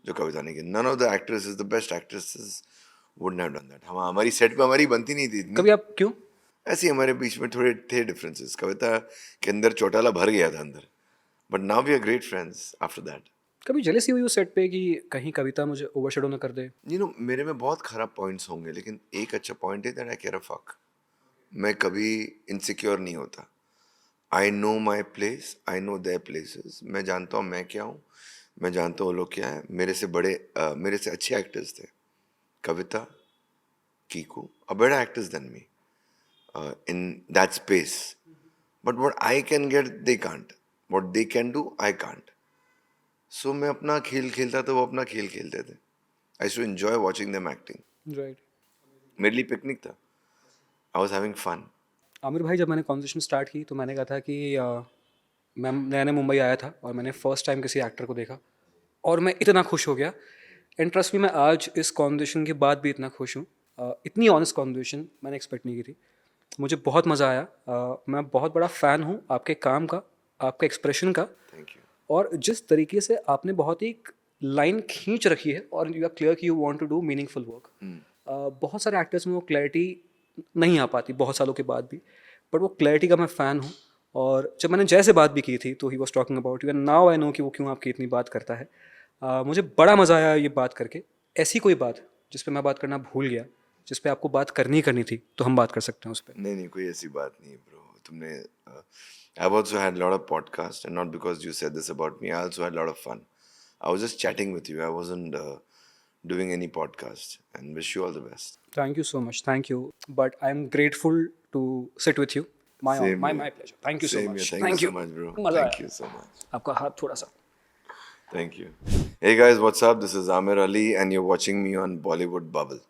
जो कविता ने किया. None of the actresses, the best actresses would have done that. हमारी सेट पे हमारी बनती नहीं थी इतनी. कभी आप क्यों? ऐसे ही हमारे बीच में थोड़े थे डिफरेंसेस. कविता के अंदर चौटाला भर गया था अंदर, but now we are great friends after that. कभी जेलसी हुई उस सेट पे कि कहीं कविता मुझे ओवरशैडो ना कर दे? यू नो, मेरे में बहुत खराब पॉइंट्स होंगे, लेकिन एक अच्छा पॉइंट है that I care a fuck. मैं कभी इनसिक्योर नहीं होता. I know my place, I know their places. मैं जानता हूँ मैं क्या हूँ, मैं जानता हूँ वो लोग क्या है. मेरे से बड़े मेरे से अच्छे एक्टर्स थे, कविता, Kiku, are better actors than me in that space. But what I can get, they can't. What they can do, I can't. So मैं अपना खेल खेलता था, वो अपना खेल खेलते थे. I used to enjoy watching them acting. Right. मेरे लिए पिकनिक था. I was having fun. Aamir भाई, जब मैंने कॉन्वर्सेशन स्टार्ट की तो मैंने कहा था कि मैं नया नया मुंबई आया था और मैंने फर्स्ट टाइम किसी एक्टर को देखा और मैं इतना खुश हो गया. एंड ट्रस्ट मी, मैं आज इस कॉन्वर्सेशन के बाद भी इतना खुश हूँ. इतनी ऑनेस्ट कॉन्वर्सेशन मैंने एक्सपेक्ट नहीं की थी. मुझे बहुत मज़ा आया. मैं बहुत बड़ा फ़ैन हूँ आपके काम का, आपके एक्सप्रेशन का. Thank you. और जिस तरीके से आपने बहुत ही लाइन खींच रखी है और यू आर क्लियर कि you want to do meaningful work. बहुत सारे एक्टर्स में वो क्लैरिटी नहीं आ पाती बहुत सालों के बाद भी, बट वो क्लैरिटी का मैं फ़ैन हूँ. और जब मैंने जय से बात भी की थी तो he was talking about you and now I know कि वो क्यों आपकी इतनी बात करता है. मुझे बड़ा मज़ा आया ये बात करके. ऐसी कोई बात जिस पे मैं बात करना भूल गया, जिस पे आपको बात करनी थी, तो हम बात कर सकते हैं उस पर. नहीं, कोई ऐसी बात नहीं है bro. तुमने I've also had a lot of podcasts, and not because you said this about me. I also had a lot of fun. I was just chatting with you. I wasn't doing any podcast. And wish you all the best. Thank you so much. Thank you. But I'm grateful to sit with you. My Same here. pleasure. Thank you so Same much. here. Thank you so much, bro. मज़ा Thank आया. you so much. आपका हाथ थोड़ा सा. Thank you. Hey guys, what's up? This is Amir Ali, and you're watching me on Bollywood Bubble.